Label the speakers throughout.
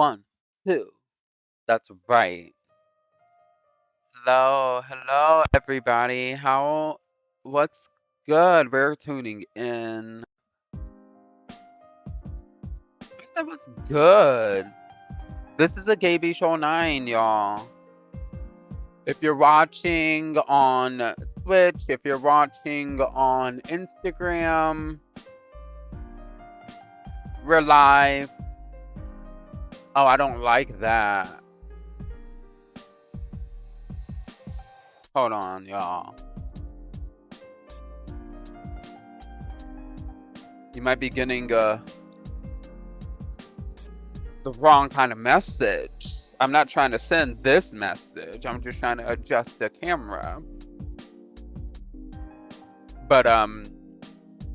Speaker 1: One, two. That's right. Hello, everybody. What's good? We're tuning in. I said, what's good? This is a KB Show 9, y'all. If you're watching on Twitch, if you're watching on Instagram, we're live. Oh, I don't like that. Hold on, y'all. You might be getting the wrong kind of message. I'm not trying to send this message. I'm just trying to adjust the camera. But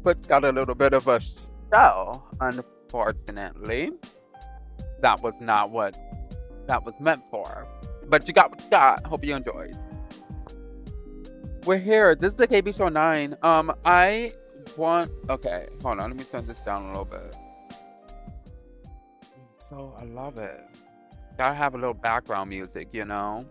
Speaker 1: Twitch got a little bit of a show, unfortunately. That was not what that was meant for. But you got what you got. Hope you enjoyed. We're here. This is the KB Show 9. Okay, hold on. Let me turn this down a little bit. So I love it. Gotta have a little background music, you know?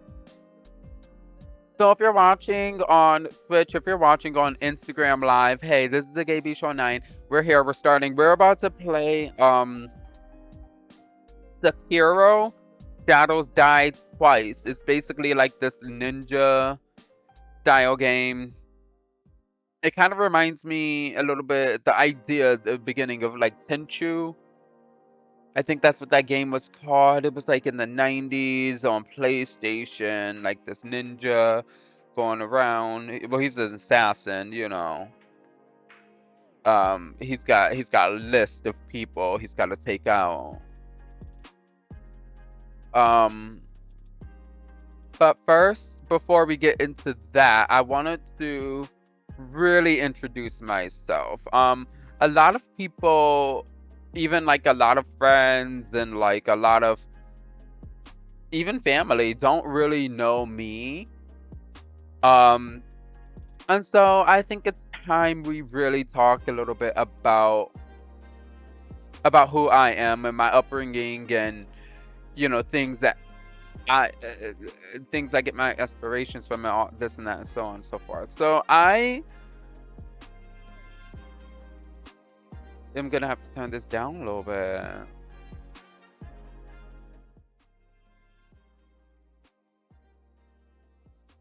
Speaker 1: So if you're watching on Twitch, if you're watching on Instagram Live, hey, this is the KB Show 9. We're here, we're starting. We're about to play Sekiro, Shadows Die Twice. It's basically like this ninja style game. It kind of reminds me a little bit, the idea, the beginning of like Tenchu. I think that's what that game was called. It was like in the 90s on PlayStation, like this ninja going around. Well, he's an assassin, you know. He's got a list of people he's got to take out. Um, but first, before we get into that, I wanted to really introduce myself. A lot of people, even like a lot of friends and like a lot of even family, don't really know me. Um, and so I think it's time we really talk a little bit about who I am and my upbringing and things that things I get my aspirations from and all this and that and so on and so forth. So I am gonna have to turn this down a little bit.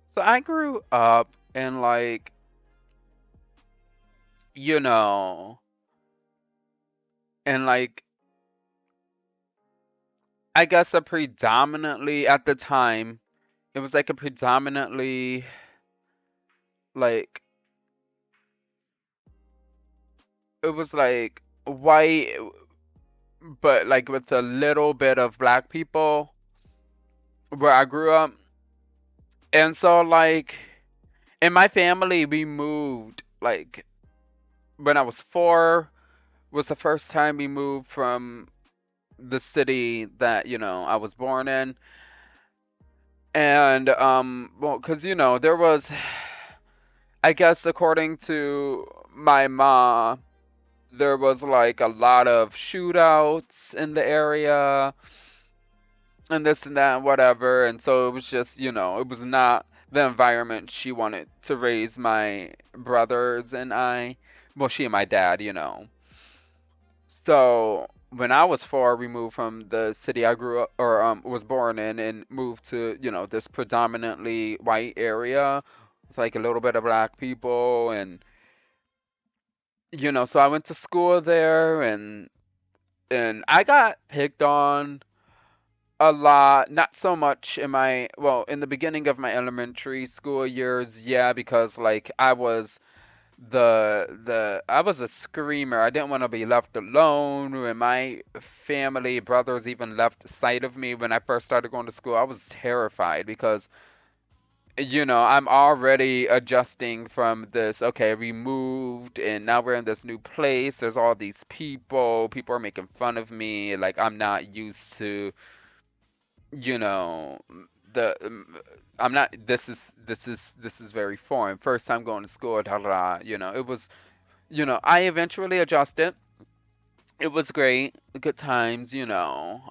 Speaker 1: So I grew up in like, you know, in like I guess a predominantly at the time, it was like a predominantly like it was like white but like with a little bit of black people where I grew up. And so like in my family we moved like when I was 4 was the first time we moved from the city that, I was born in. And well, cuz there was I guess according to my mom there was like a lot of shootouts in the area and this and that and whatever. And so it was just, it was not the environment she wanted to raise my brothers and I. Well, she and my dad. So when I was 4, we moved from the city I grew up or was born in and moved to, this predominantly white area with like a little bit of black people. And, so I went to school there and I got picked on a lot, not so much in the beginning of my elementary school years, yeah, because like I was I was a screamer. I didn't want to be left alone. When my family, brothers even left sight of me when I first started going to school, I was terrified because I'm already adjusting from this, okay, we moved and now we're in this new place. There's all these people. People are making fun of me. Like I'm not used to you know the I'm not this is very foreign. First time going to school, da, da, da, it was I eventually adjusted It was great, good times, you know.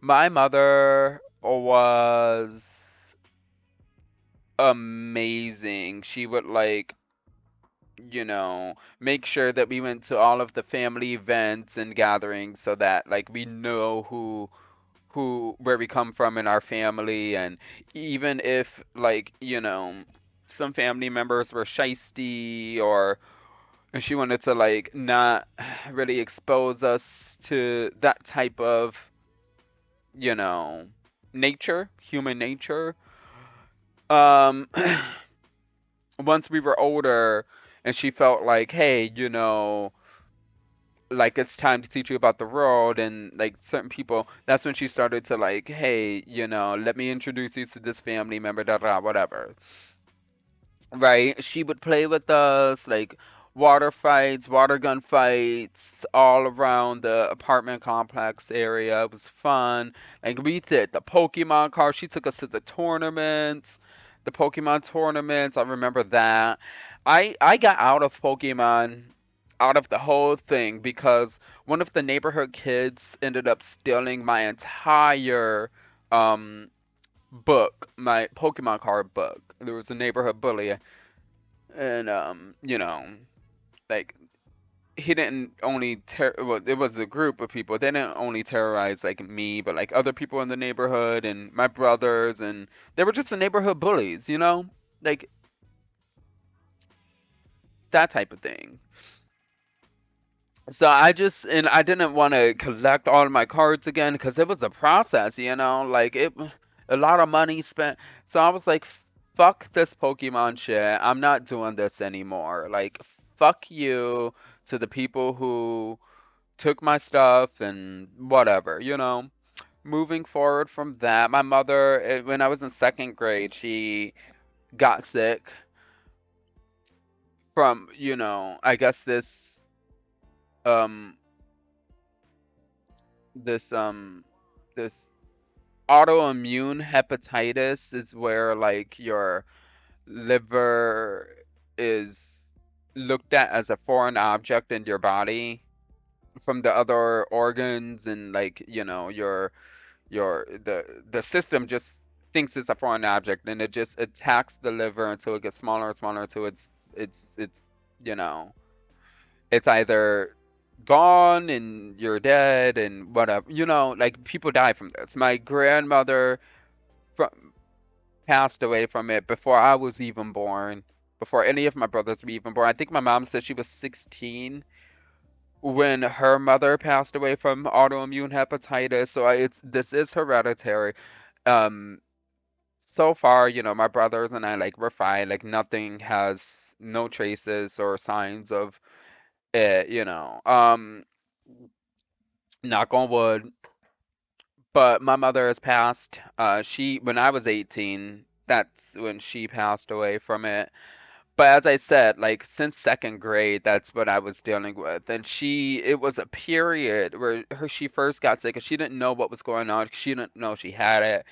Speaker 1: My mother was amazing. She would like, make sure that we went to all of the family events and gatherings so that like we know who where we come from in our family, and even if like, some family members were shisty or she wanted to like not really expose us to that type of, you know, nature, human nature. Um Once we were older and she felt like, hey, like it's time to teach you about the world and like certain people, that's when she started to like, hey, let me introduce you to this family member, da da, whatever. Right? She would play with us, like water fights, water gun fights, all around the apartment complex area. It was fun. Like we did the Pokemon cards. She took us to the tournaments, the Pokemon tournaments. I remember that. I got out of Pokemon, out of the whole thing because one of the neighborhood kids ended up stealing my entire um book, my Pokemon card book. There was a neighborhood bully, and like he didn't only well, it was a group of people. They didn't only terrorize like me, but like other people in the neighborhood and my brothers, and they were just the neighborhood bullies, like that type of thing. So I didn't want to collect all of my cards again because it was a process, like a lot of money spent. So I was like, fuck this Pokemon shit. I'm not doing this anymore. Like, fuck you to the people who took my stuff and whatever, Moving forward from that, my mother, when I was in second grade, she got sick from, I guess um, this, this autoimmune hepatitis is where like your liver is looked at as a foreign object in your body from the other organs, and like the system just thinks it's a foreign object, and it just attacks the liver until it gets smaller and smaller until it's you know it's either gone and you're dead and whatever, like people die from this. My grandmother from passed away from it before I was even born, before any of my brothers were even born. I think my mom said she was 16 when her mother passed away from autoimmune hepatitis. So it's this is hereditary. Um, so far, my brothers and I like we're fine. Like nothing has no traces or signs of it. Knock on wood. But my mother has passed. She when I was 18, that's when she passed away from it. But as I said, like since second grade, that's what I was dealing with. And it was a period where she first got sick and she didn't know what was going on. She didn't know she had it.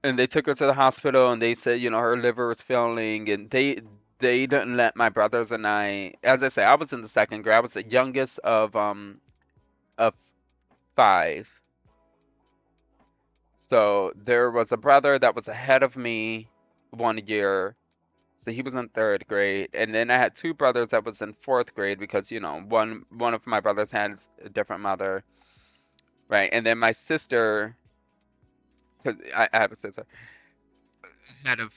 Speaker 1: And they took her to the hospital and they said, her liver was failing, and they didn't let my brothers and I, as I say, I was in the second grade. I was the youngest of five. So there was a brother that was ahead of me 1 year. So he was in third grade, and then I had two brothers that was in fourth grade because one of my brothers had a different mother, right? And then my sister, because I have a sister, had of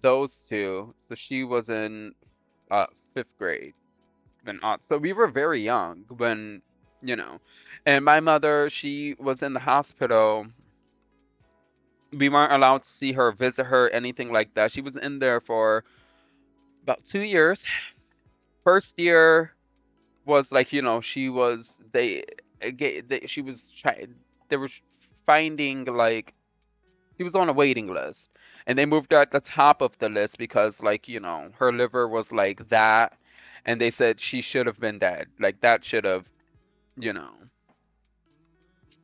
Speaker 1: those two, so she was in uh fifth grade. So we were very young when, you know, and my mother, she was in the hospital. We weren't allowed to see her, visit her, anything like that. She was in there for about 2 years. First year was like, she was she was trying, they were finding like she was on a waiting list, and they moved her at the top of the list because like, her liver was like that, and they said she should have been dead. Like that should have, you know.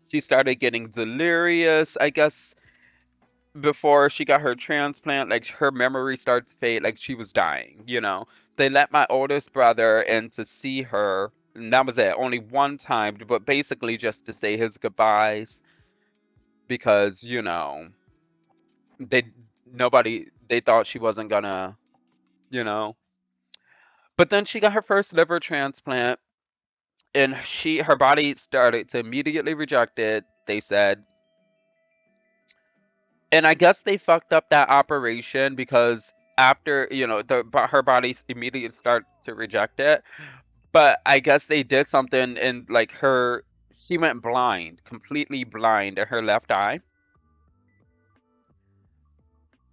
Speaker 1: She started getting delirious, I guess, before she got her transplant. Like her memory started to fade, like she was dying. They let my oldest brother in to see her, and that was it. Only one time, but basically just to say his goodbyes because, they nobody they thought she wasn't gonna, you know. But then she got her first liver transplant and her body started to immediately reject it, they said. And I guess they fucked up that operation because after, her body immediately started to reject it. But I guess they did something and like she went blind, completely blind in her left eye.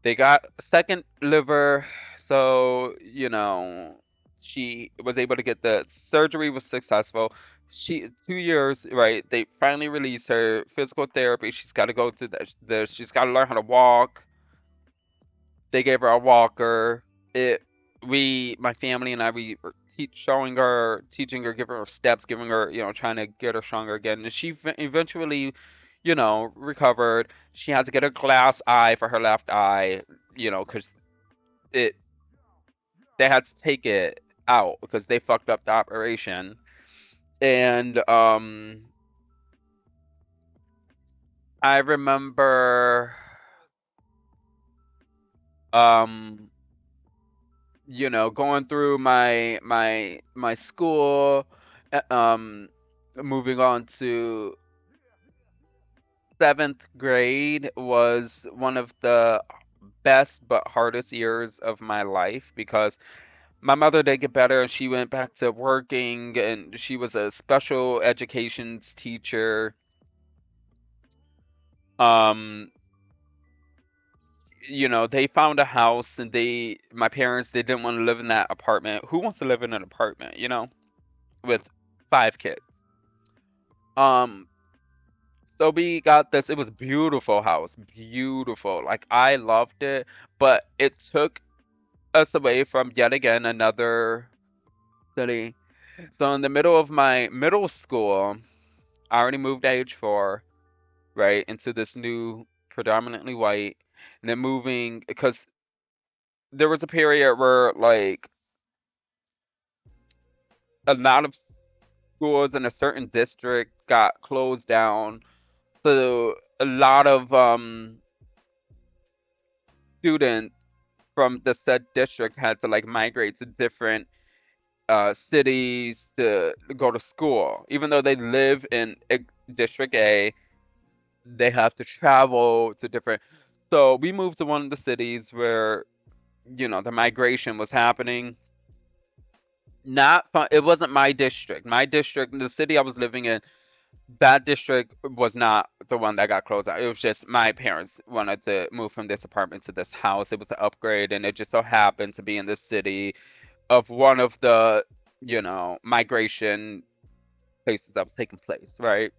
Speaker 1: They got a second liver, so she was able to get the surgery was successful. 2 years, right? They finally released her physical therapy. She's got to go to she's got to learn how to walk. They gave her a walker. It my family and I, we were showing her, teaching her, giving her steps, giving her, trying to get her stronger again. And she eventually, recovered. She had to get a glass eye for her left eye, because it they had to take it out because they fucked up the operation. And I remember um going through my school, moving on to seventh grade was one of the best but hardest years of my life because my mother did get better and she went back to working and she was a special educations teacher. Um, they found a house and my parents, they didn't want to live in that apartment. Who wants to live in an apartment, with 5 kids? Um, so we got this. It was a beautiful house, beautiful. Like I loved it, but it took us away from yet again another city. So in the middle of my middle school, I already moved to age 4, right, into this new predominantly white, and then moving because there was a period where like a lot of schools in a certain district got closed down. So a lot of students from the said district had to like migrate to different cities to go to school. Even though they live in District A, they have to travel to different. So we moved to one of the cities where the migration was happening. Not fun. It wasn't my district. My district, the city I was living in, that district was not the one that got closed out. It was just my parents wanted to move from this apartment to this house. It was an upgrade, and it just so happened to be in the city of one of the, migration places that was taking place, right?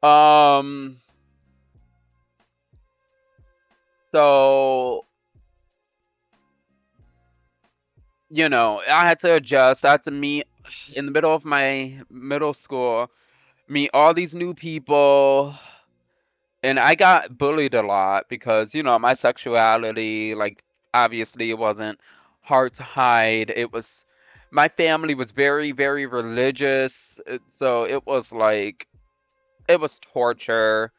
Speaker 1: Um, so, I had to adjust. I had to meet in the middle of my middle school, meet all these new people, and I got bullied a lot because, my sexuality, like, obviously it wasn't hard to hide. My family was very, very religious, so it was torture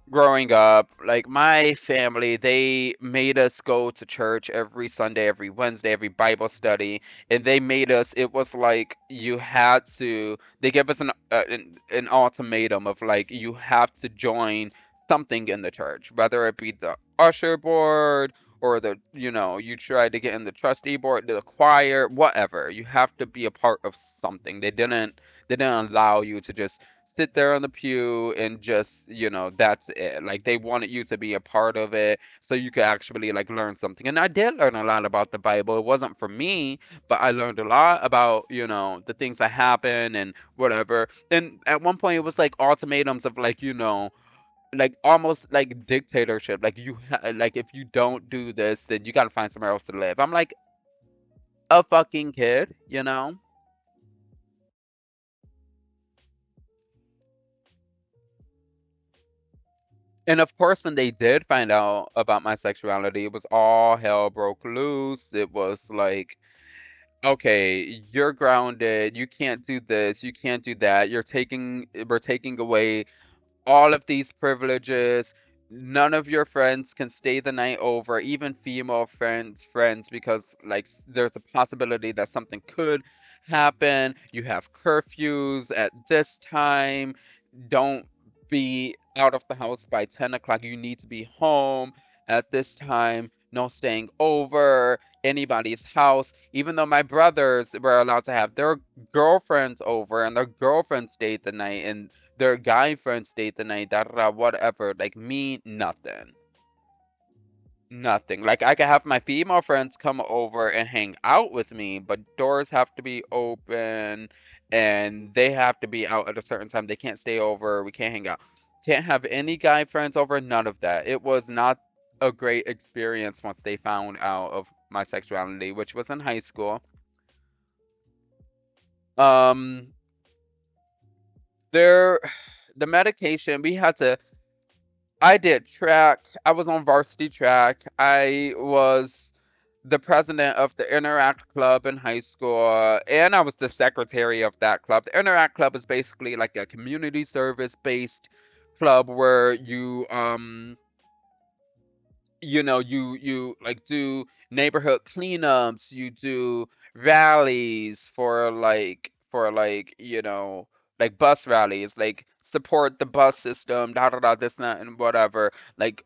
Speaker 1: growing up. Like my family, they made us go to church every Sunday, every Wednesday, every Bible study, and they made us. It was like you had to. They gave us an ultimatum of like you have to join something in the church, whether it be the usher board or you try to get in the trustee board, the choir, whatever. You have to be a part of something. They didn't allow you to just sit there on the pew and just, that's it. Like they wanted you to be a part of it so you could actually like learn something. And I did learn a lot about the Bible. It wasn't for me, but I learned a lot about, the things that happen and whatever. And at one point it was like ultimatums of like, like almost like dictatorship. Like like if you don't do this, then you got to find somewhere else to live. I'm like a fucking kid. And of course, when they did find out about my sexuality, it was all hell broke loose. It was like, okay, you're grounded, you can't do this, you can't do that, we're taking away all of these privileges. None of your friends can stay the night over, even female friends, because like there's a possibility that something could happen. You have curfews at this time. Don't be out of the house by 10 o'clock. You need to be home at this time. No staying over anybody's house. Even though my brothers were allowed to have their girlfriends over and their girlfriends stayed the night and their guy friends stayed the night, da da da, whatever. Like me, nothing. Nothing. Like I could have my female friends come over and hang out with me, but doors have to be open and they have to be out at a certain time. They can't stay over. We can't hang out. Can't have any guy friends over, none of that. It was not a great experience once they found out of my sexuality, which was in high school. Um there the medication we had to I did track. I was on varsity track. I was the president of the Interact Club in high school, and I was the secretary of that club. The Interact Club is basically like a community service based club where you like do neighborhood cleanups, you do rallies for like bus rallies, like support the bus system, da da da, this and that and whatever. Like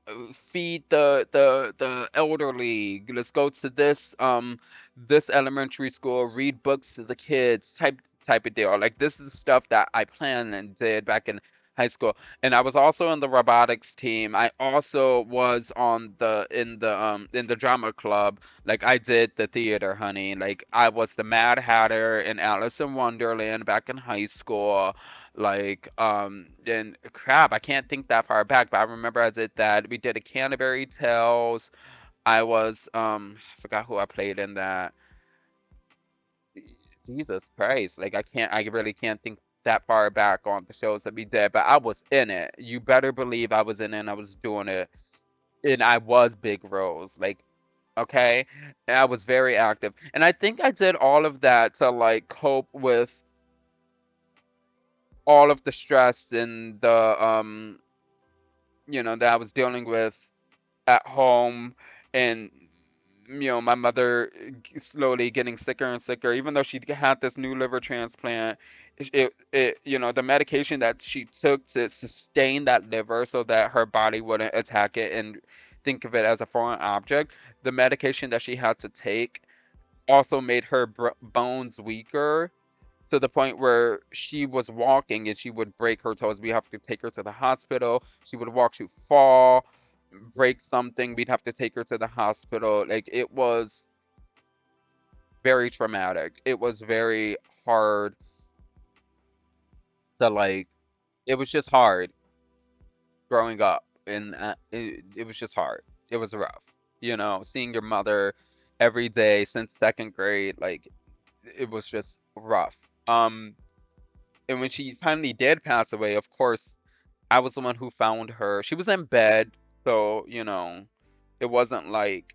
Speaker 1: feed the elderly. Let's go to this elementary school, read books to the kids, type of deal. Like this is stuff that I planned and did back in high school. And I was also in the robotics team. I also was on the in the drama club. Like I did the theater, honey. Like I was the Mad Hatter in Alice in Wonderland back in high school. Like and crap, I can't think that far back, but I remember I did that. We did a Canterbury Tales. I was I forgot who I played in that. Jesus Christ. Like I really can't think that far back on the shows that we did, but I was in it. You better believe I was in it and I was doing it. And I was Big Rose. Like, okay? And I was very active. And I think I did all of that to like cope with all of the stress and the that I was dealing with at home and my mother slowly getting sicker and sicker even though she had this new liver transplant. The medication that she took to sustain that liver so that her body wouldn't attack it and think of it as a foreign object, the medication that she had to take also made her bones weaker to the point where she was walking and she would break her toes. We have to take her to the hospital. She would walk, she'd fall, break something. We'd have to take her to the hospital. Like it was very traumatic. It was very hard to like. It was just hard growing up, and it was just hard. It was rough. Seeing your mother every day since second grade, like it was just rough. Um, and when she finally did pass away, of course, I was the one who found her. She was in bed, so, it wasn't like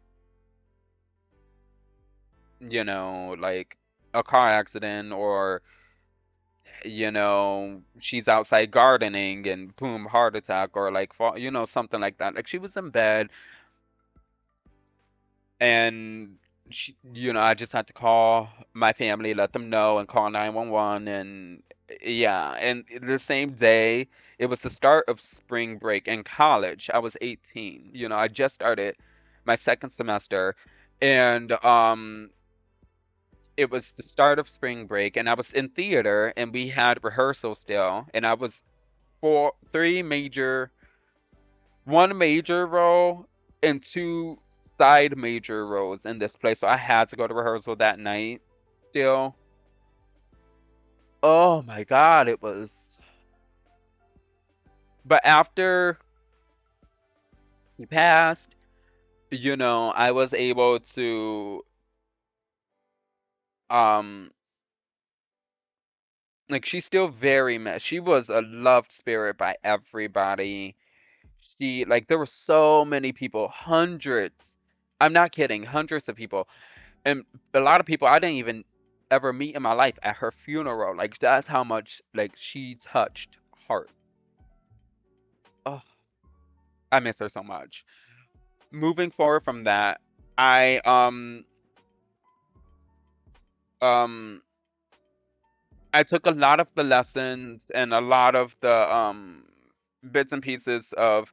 Speaker 1: a car accident or, she's outside gardening and boom, heart attack or like, something like that. Like she was in bed and I just had to call my family, let them know, and call 911, and yeah, and the same day, it was the start of spring break in college. I was 18. I just started my second semester, and it was the start of spring break, and I was in theater, and we had rehearsal still, and I was for three major one major role and two side major roles in this play. So I had to go to rehearsal that night still. Oh my God, it was. But after he passed, I was able to, um, like, she's still very mad. She was a loved spirit by everybody. Like, there were so many people, hundreds. I'm not kidding, hundreds of people. And a lot of people I didn't even ever meet in my life at her funeral. Like that's how much like she touched heart. Oh, I miss her so much. Moving forward from that, I um I took a lot of the lessons and a lot of the bits and pieces of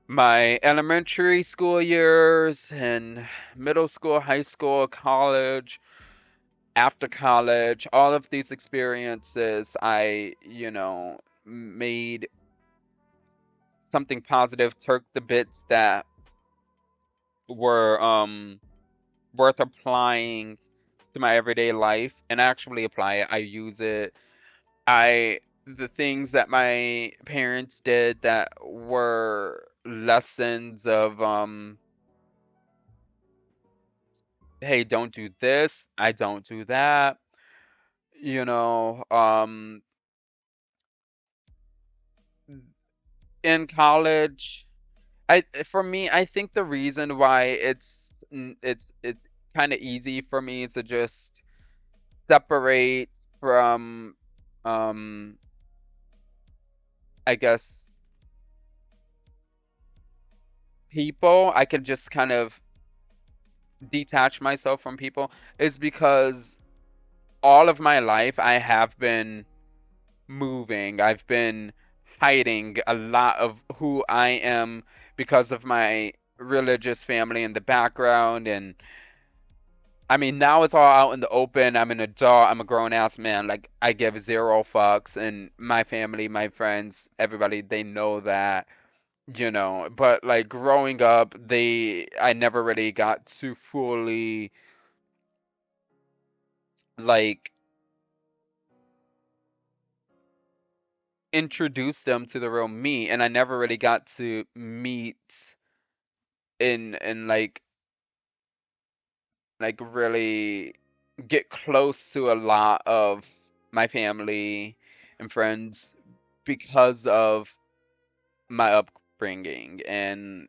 Speaker 1: my elementary school years and middle school, high school, college, after college, all of these experiences, I, made something positive, took the bits that were worth applying to my everyday life and actually apply it. I use it. The things that my parents did that were lessons of hey, don't do this, I don't do that. You know, in college, for me, I think the reason why it's kind of easy for me to just separate from um I guess people, I can just kind of detach myself from people is because all of my life I have been moving. I've been hiding a lot of who I am because of my religious family in the background. And I mean, now it's all out in the open. I'm an adult. I'm a grown ass man. Like, I give zero fucks. And my family, my friends, everybody, they know that, But like growing up, I never really got to fully, like, introduce them to the real me. And I never really got to meet and like really get close to a lot of my family and friends because of my upbringing and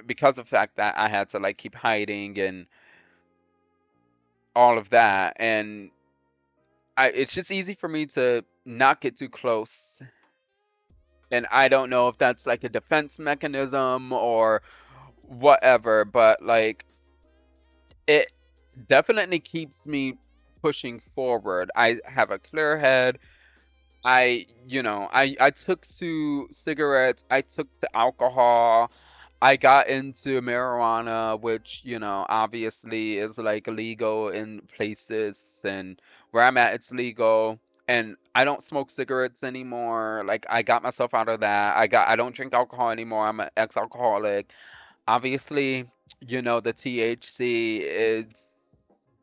Speaker 1: because of the fact that I had to like keep hiding and all of that. And it's just easy for me to not get too close. And I don't know if that's like a defense mechanism or whatever, but like it definitely keeps me pushing forward. I have a clear head. I took to cigarettes, I took to alcohol, I got into marijuana, which, obviously is like illegal in places, and where I'm at, it's legal. And I don't smoke cigarettes anymore. Like I got myself out of that. I don't drink alcohol anymore. I'm an ex-alcoholic. Obviously, the THC is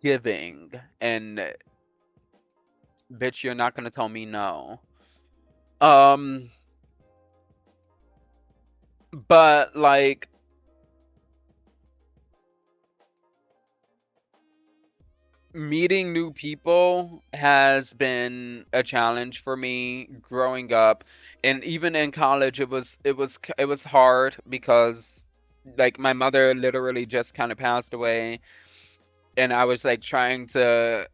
Speaker 1: giving, and bitch, you're not gonna tell me no. Um, but like meeting new people has been a challenge for me growing up, and even in college it was hard because like my mother literally just kind of passed away, and I was like trying to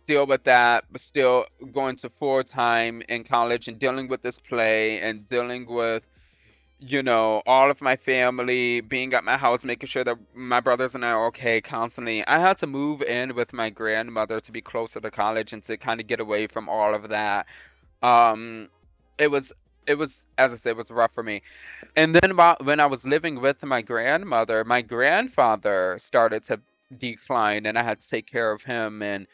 Speaker 1: deal with that, but still going to full time in college and dealing with this play and dealing with all of my family being at my house, making sure that my brothers and I are okay constantly. I had to move in with my grandmother to be closer to college and to kind of get away from all of that. Um, it was, it was, as I said, it was rough for me. And then when I was living with my grandmother, my grandfather started to decline, and I had to take care of him. And,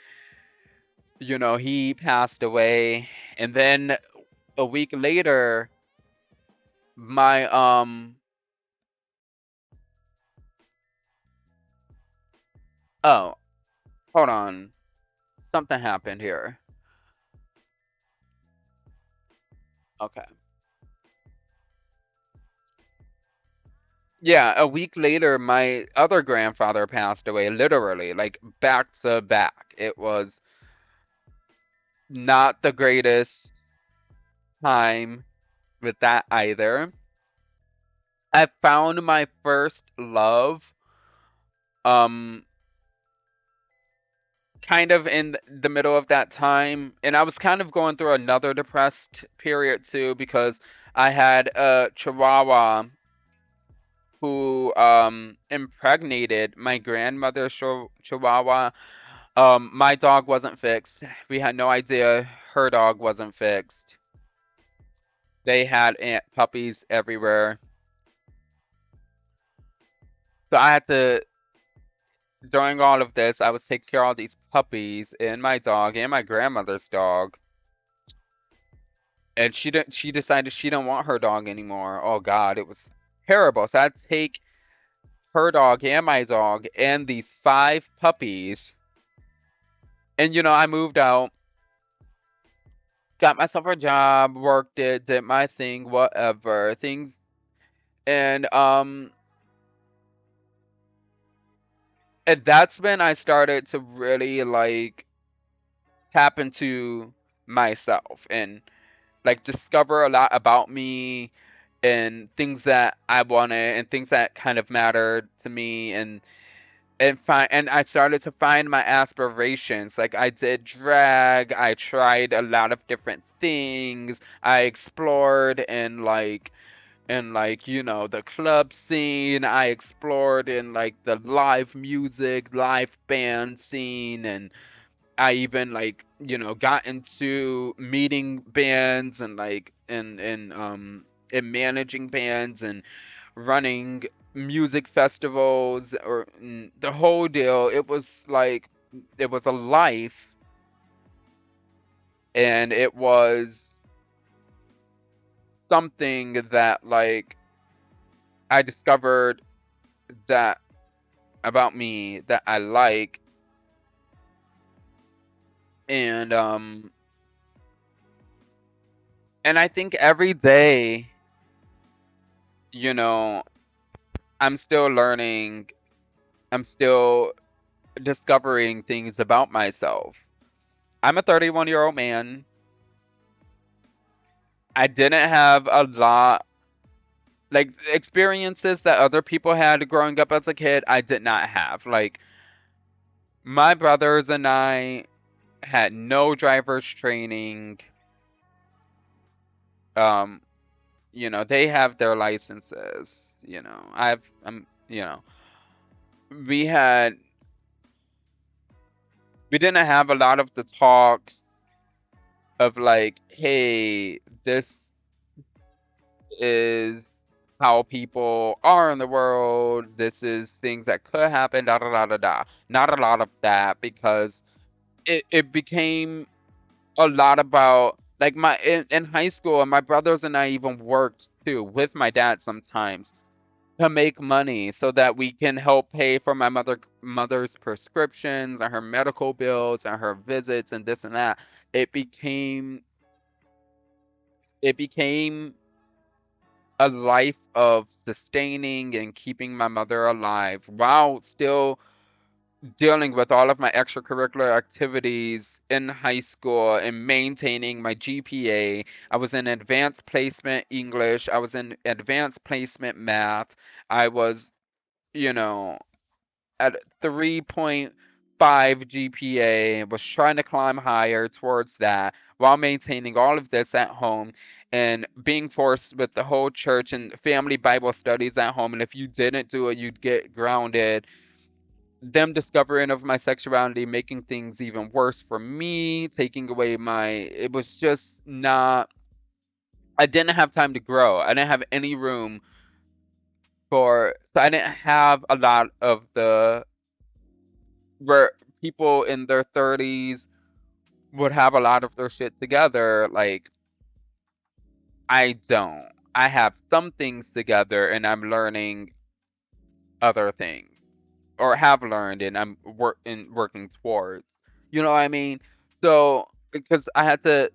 Speaker 1: he passed away. And then a week later, my, oh, hold on. Something happened here. Okay. Yeah, a week later, my other grandfather passed away, literally, like back to back. It was not the greatest time with that either. I found my first love, um, kind of in the middle of that time, and I was kind of going through another depressed period too because I had a Chihuahua who impregnated my grandmother's Chihuahua. My dog wasn't fixed. We had no idea her dog wasn't fixed. They had ant puppies everywhere. So I had to, during all of this, I was taking care of all these puppies and my dog and my grandmother's dog. And she decided she didn't want her dog anymore. Oh God, it was terrible. So I had to take her dog and my dog and these five puppies. And I moved out, got myself a job, worked it, did my thing, whatever. Things and and that's when I started to really like tap into myself and like discover a lot about me and things that I wanted and things that kind of mattered to me and I started to find my aspirations. Like I did drag, I tried a lot of different things. I explored in the club scene. I explored in like the live music, live band scene, and I even got into meeting bands and and managing bands and running music festivals or the whole deal. It was a life, and it was something that I discovered that about me that I like. And um and I think every day, you know, I'm still learning, I'm still discovering things about myself. I'm a 31-year-old man. I didn't have a lot like experiences that other people had growing up as a kid. I did not have. Like my brothers and I had no driver's training. Um, they have their licenses. We had we didn't have a lot of the talks of like, hey, this is how people are in the world. This is things that could happen. Da da da da da. Not a lot of that because it became a lot about like in high school, and my brothers and I even worked too with my dad sometimes to make money so that we can help pay for my mother's prescriptions and her medical bills and her visits and this and that. It became it became a life of sustaining and keeping my mother alive while still dealing with all of my extracurricular activities in high school and maintaining my GPA. I was in advanced placement English, I was in advanced placement math. I was, you know, at 3.5 GPA, was trying to climb higher towards that while maintaining all of this at home and being forced with the whole church and family Bible studies at home. And if you didn't do it, you'd get grounded. Them discovering of my sexuality, making things even worse for me, taking away it was just not, I didn't have time to grow. I didn't have any room so I didn't have a lot of where people in their 30s would have a lot of their shit together. Like, I don't. I have some things together and I'm learning other things or have learned and working towards. You know what I mean? So, because I had to,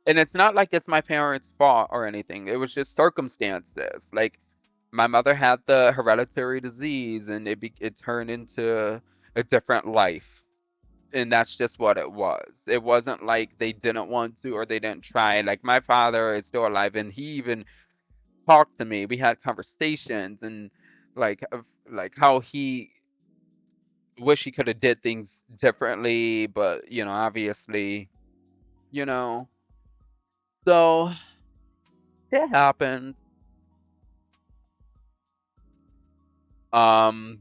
Speaker 1: and it's not like it's my parents' fault or anything. It was just circumstances. Like, my mother had the hereditary disease and it turned into a different life. And that's just what it was. It wasn't like they didn't want to or they didn't try. Like my father is still alive, and he even talked to me. We had conversations and like how he wish he could have did things differently, but obviously, you know. So it happened. Um,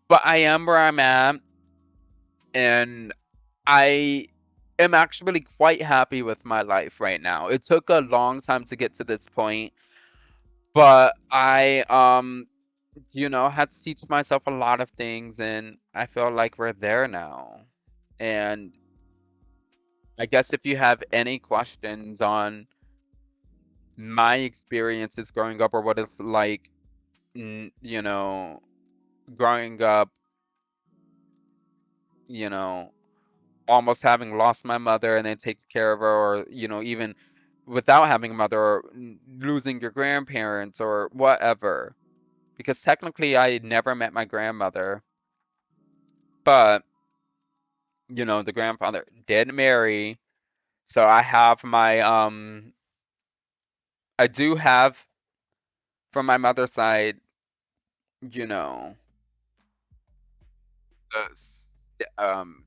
Speaker 1: but I am where I'm at, and I am actually quite happy with my life right now. It took a long time to get to this point, but I had to teach myself a lot of things, and I feel like we're there now. And I guess if you have any questions on my experiences growing up or what it's like, you know, growing up, you know, almost having lost my mother and then taking care of her, or even without having a mother, or losing your grandparents or whatever. Because technically, I never met my grandmother, but the grandfather did marry. So I do have from my mother's side, you know,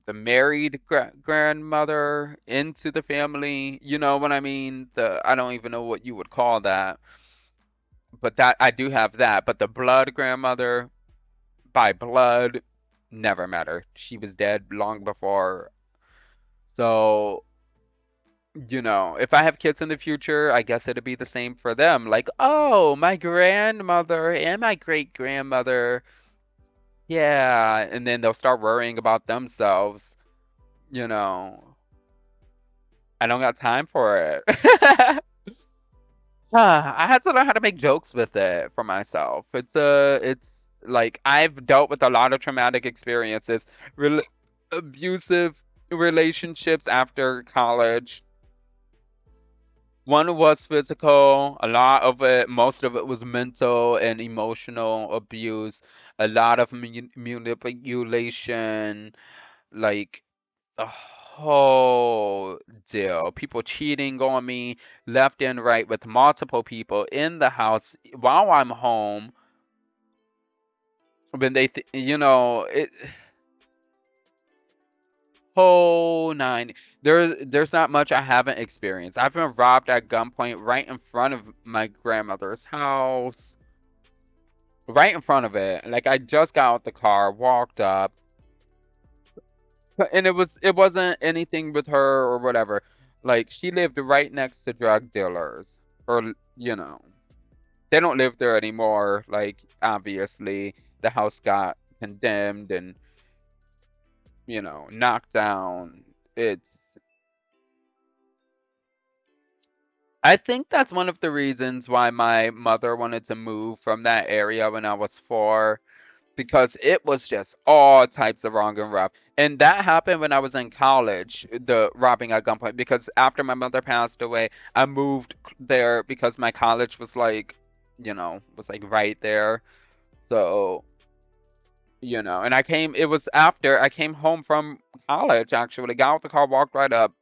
Speaker 1: the married grandmother into the family. You know what I mean? I don't even know what you would call that, but that I do have that. But the blood grandmother by blood, never met her. She was dead long before. So, if I have kids in the future, I guess it'd be the same for them. Like, oh, my grandmother and my great grandmother. Yeah, and then they'll start worrying about themselves. You know, I don't got time for it. I had to learn how to make jokes with it for myself. It's like I've dealt with a lot of traumatic experiences, rel abusive relationships after college. One was physical, a lot of it, most of it was mental and emotional abuse, a lot of manipulation, like the whole deal. People cheating on me left and right with multiple people in the house while I'm home. When it whole nine. There's not much I haven't experienced. I've been robbed at gunpoint right in front of my grandmother's house. Right in front of it. Like I just got out the car, walked up, and it wasn't anything with her or whatever. Like she lived right next to drug dealers, or they don't live there anymore. Like obviously the house got condemned and knocked down. It's I think that's one of the reasons why my mother wanted to move from that area when I was 4, because it was just all types of wrong and rough. And that happened when I was in college, the robbing at gunpoint, because after my mother passed away, I moved there because my college was like right there. So, and it was after I came home from college, actually, got out the car, walked right up,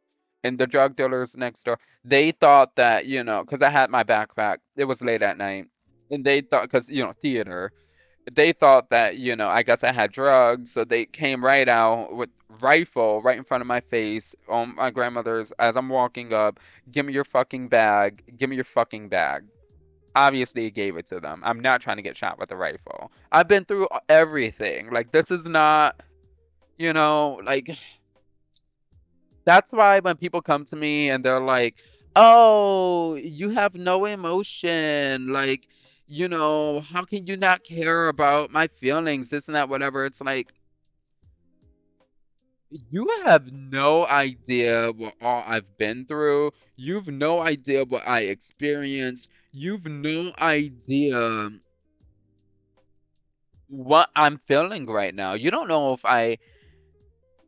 Speaker 1: and the drug dealers next door, they thought that, because I had my backpack, it was late at night, and they thought, because, theater, they thought that, I guess I had drugs, so they came right out with rifle right in front of my face on my grandmother's as I'm walking up. Give me your fucking bag. Give me your fucking bag. Obviously, he gave it to them. I'm not trying to get shot with a rifle. I've been through everything. Like, this is not, like, that's why when people come to me and they're like, oh, you have no emotion. Like, how can you not care about my feelings, this and that, whatever. It's like, you have no idea what all I've been through. You've no idea what I experienced. You've no idea what I'm feeling right now. You don't know if I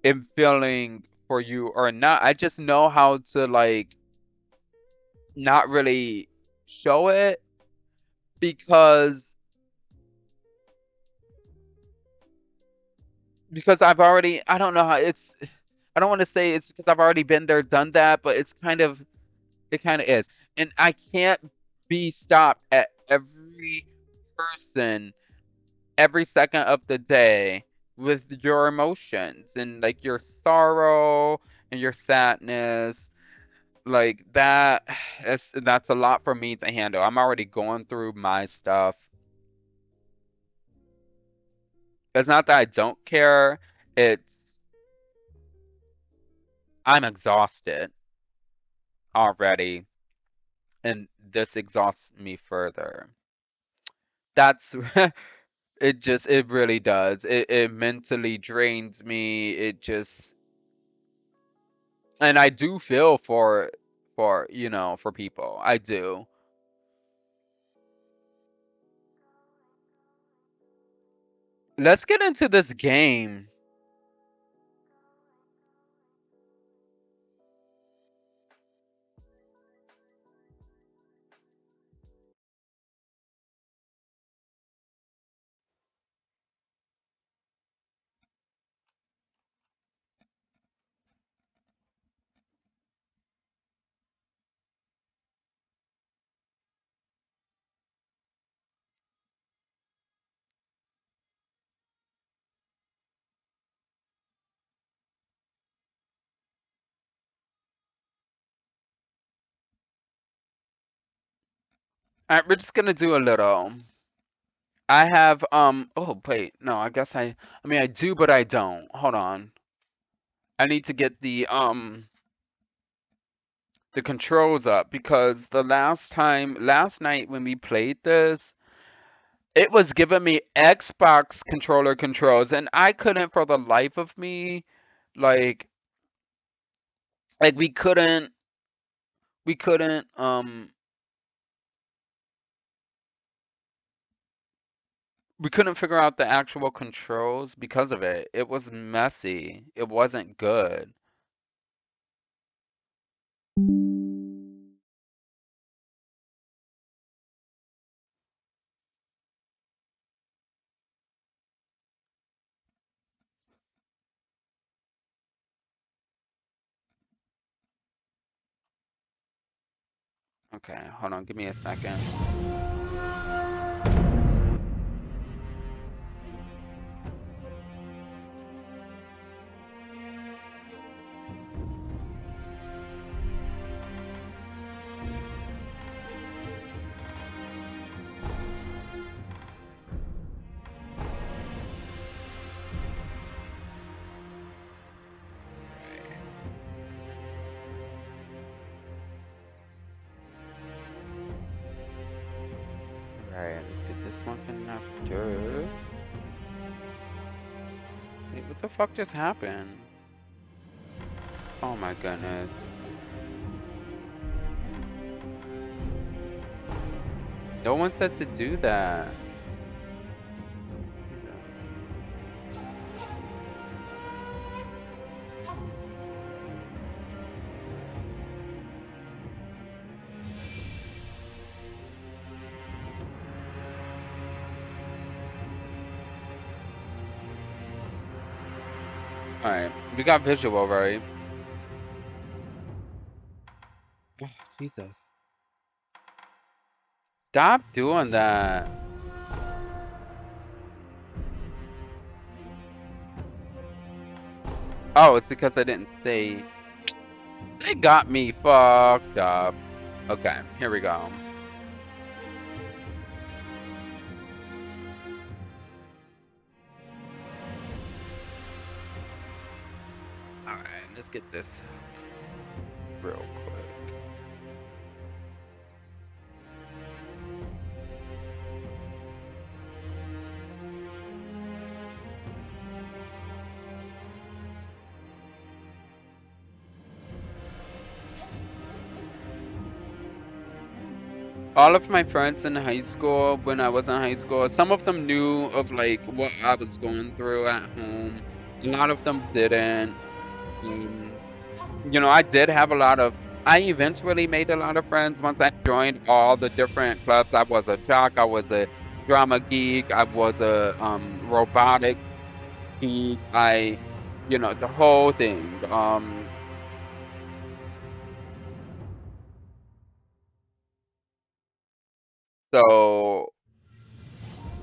Speaker 1: am feeling for you or not. I just know how to like not really show it because I don't know how it's I don't want to say it's because I've already been there, done that, but it kind of is. And I can't be stopped at every person every second of the day with your emotions and like your sorrow and your sadness. Like that that's a lot for me to handle. I'm already going through my stuff. It's not that I don't care. It's I'm exhausted already, and this exhausts me further. That's it really does. It mentally drains me. It just and I do feel for people. I do. Let's get into this game. All right, we're just gonna do a little. I have oh wait, no, I mean I do but I don't. Hold on. I need to get the controls up because last night when we played this, it was giving me Xbox controller controls and I couldn't for the life of me like like we couldn't figure out the actual controls because of it. It was messy. It wasn't good. Okay, hold on, give me a second. Alright, let's get this one connected. Wait, what the fuck just happened? Oh my goodness. No one said to do that. Alright, we got visual, right? Oh, Jesus. Stop doing that. Oh, it's because I didn't say. They got me fucked up. Okay, here we go. Alright, let's get this real quick. All of my friends in high school, when I was in high school, some of them knew of like what I was going through at home. A lot of them didn't. Um, I did have a lot of. I eventually made a lot of friends once I joined all the different clubs. I was a jock. I was a drama geek. I was a robotic geek. The whole thing. So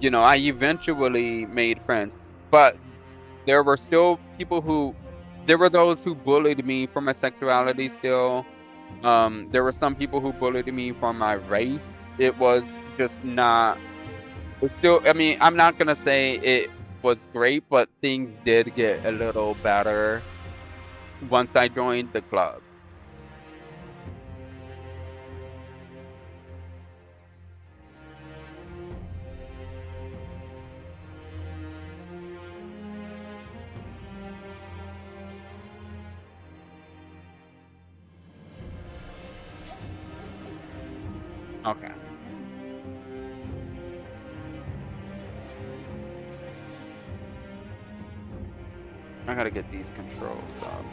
Speaker 1: I eventually made friends, but there were still people who, there were those who bullied me for my sexuality still. There were some people who bullied me for my race. It was just not, it's still, I mean, I'm not gonna say it was great, but things did get a little better once I joined the clubs. Okay, I gotta get these controls up.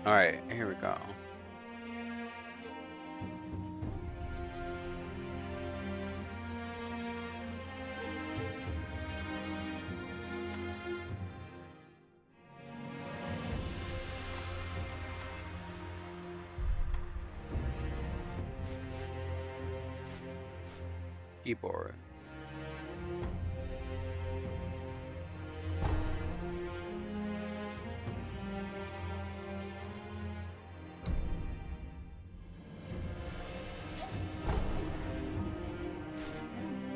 Speaker 1: All right, here we go. Keyboard.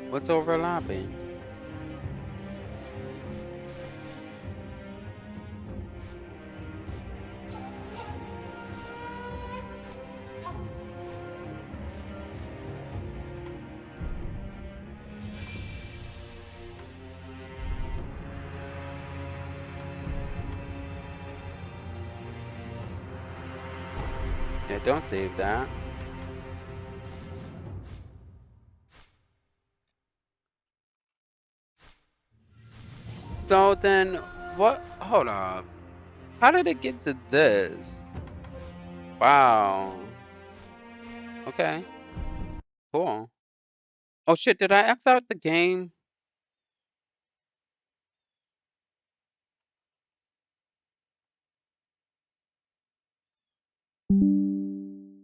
Speaker 1: What's overlapping? Yeah, don't save that. So then, what? Hold up. How did it get to this? Wow. Okay. Cool. Oh shit, did I X out the game?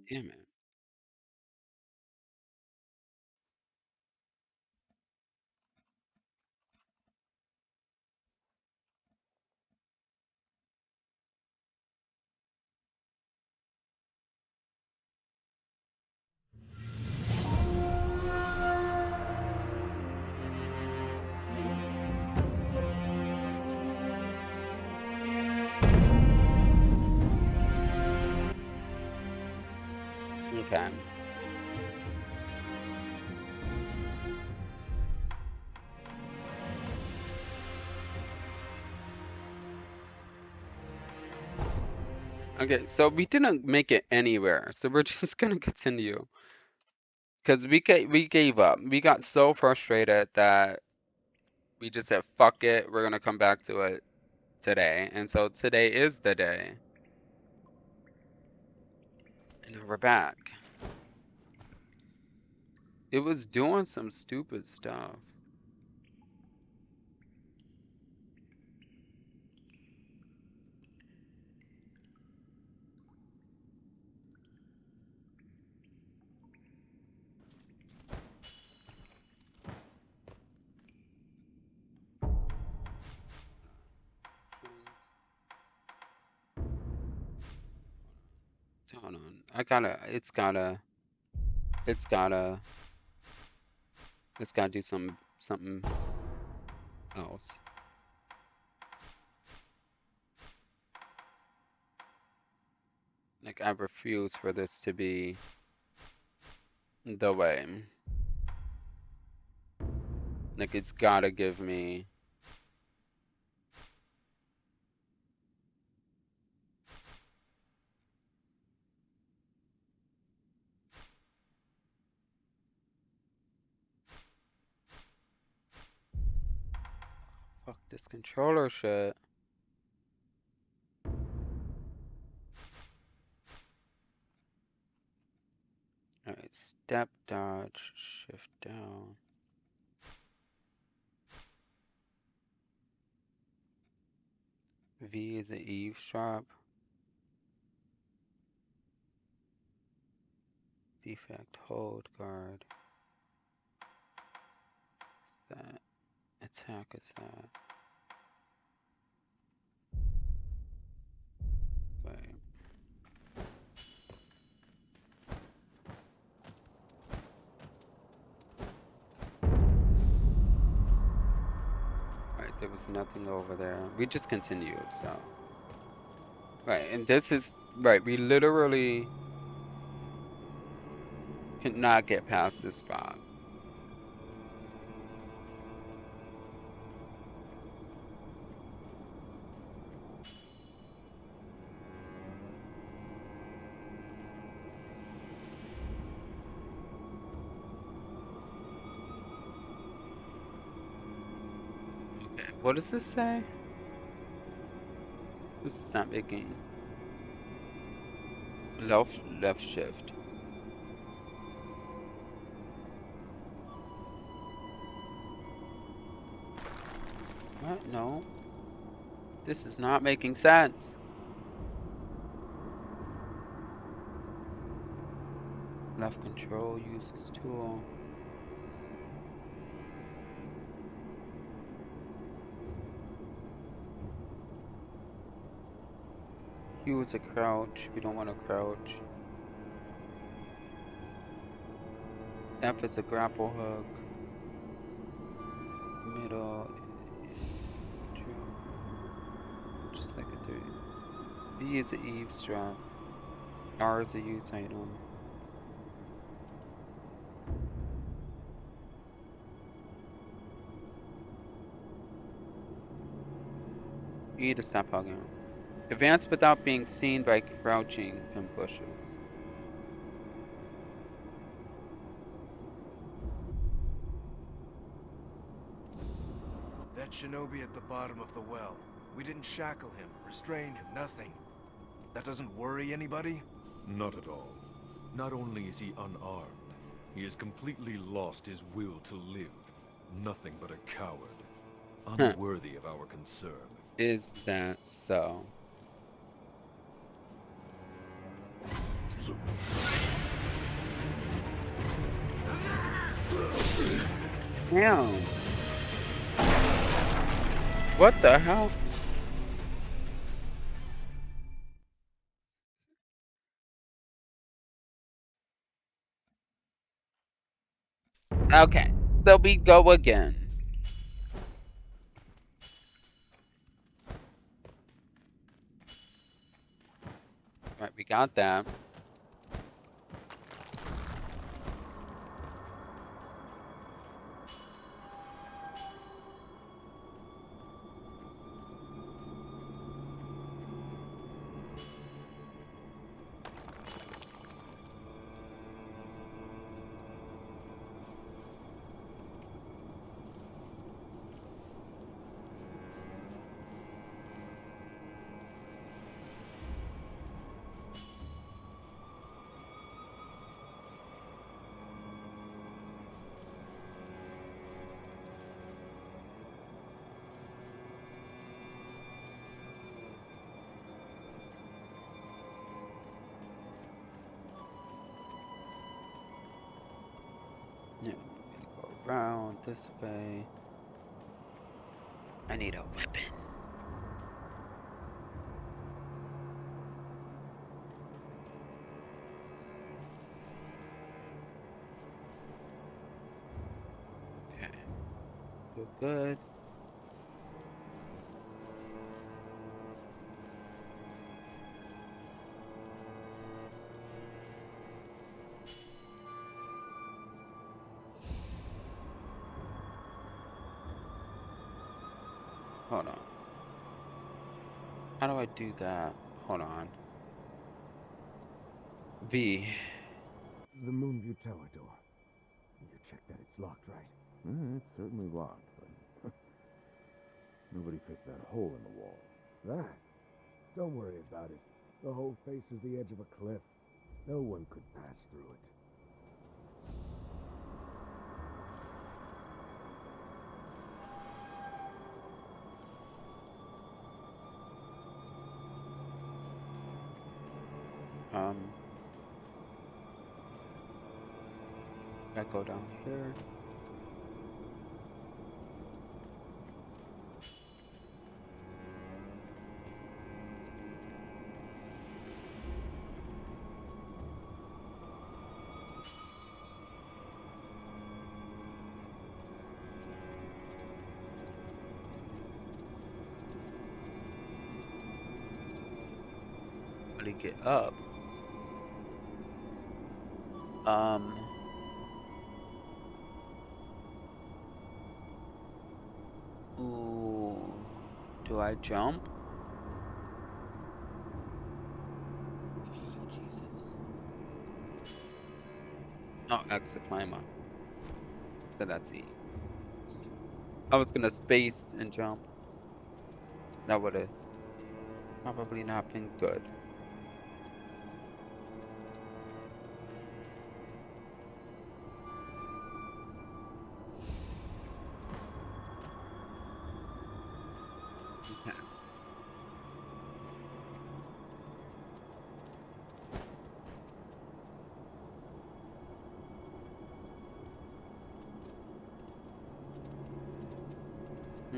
Speaker 1: Damn it. Okay. Okay, so we didn't make it anywhere, so we're just gonna continue. Cause we gave up. We got so frustrated that we just said, fuck it, we're gonna come back to it today. And so today is the day. And now we're back. It was doing some stupid stuff. Hold on. It's gotta, it's gotta do something else. Like, I refuse for this to be the way. Like, it's gotta give me. This controller shit. Alright, step dodge, shift down. V is a eavesdrop. Defect hold guard. That attack is that. Wait. Right, there was nothing over there. We just continued, so. Right, and this is right, we literally cannot get past this spot. Okay, what does this say? This is not making left shift. What? No. This is not making sense. Left control uses tool. Q is a crouch. We don't want to crouch. F is a grapple hook. Middle. Just like a 3. B is a eavesdrop. R is a use item. E to stop hugging. Advance without being seen by crouching in bushes.
Speaker 2: That shinobi at the bottom of the well. We didn't shackle him, restrain him, nothing. That doesn't worry anybody?
Speaker 3: Not at all. Not only is he unarmed, he has completely lost his will to live. Nothing but a coward. Unworthy of our concern.
Speaker 1: Is that so? Damn. What the hell? Okay, so we go again. Right, we got that. Yeah, we're gonna go around this way. I need a weapon. Okay, feel good. Hold on. How do I do that? Hold on. V.
Speaker 4: The Moonview Tower door. You checked that it's locked, right?
Speaker 5: It's certainly locked, but
Speaker 4: Nobody fixed that hole in the wall. That? Don't worry about it. The whole face is the edge of a cliff. No one could pass through it.
Speaker 1: I go down here. How to get up? Ooh, do I jump? Oh, Jesus. Oh, X to climb up. So that's E. I was gonna space and jump. That would've probably not been good.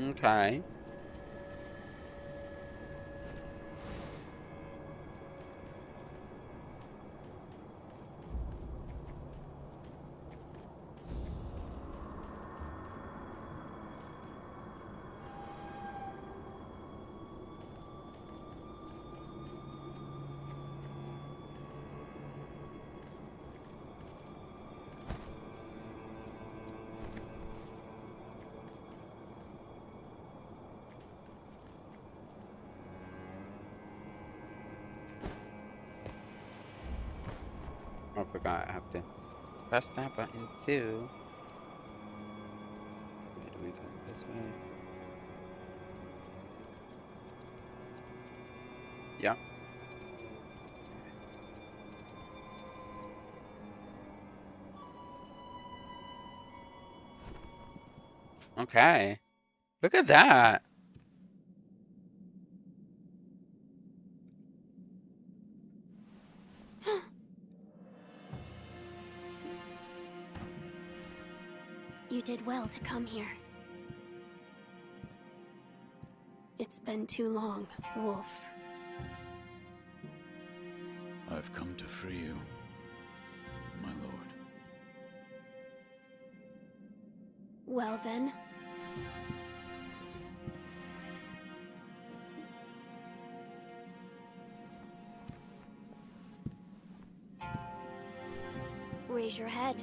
Speaker 1: Okay. Okay. I forgot I have to press that button too. Where do we go? This way? Yeah. Okay. Look at that.
Speaker 5: You did well to come here. It's been too long, Wolf.
Speaker 6: I've come to free you, my lord.
Speaker 5: Well then. Raise your head.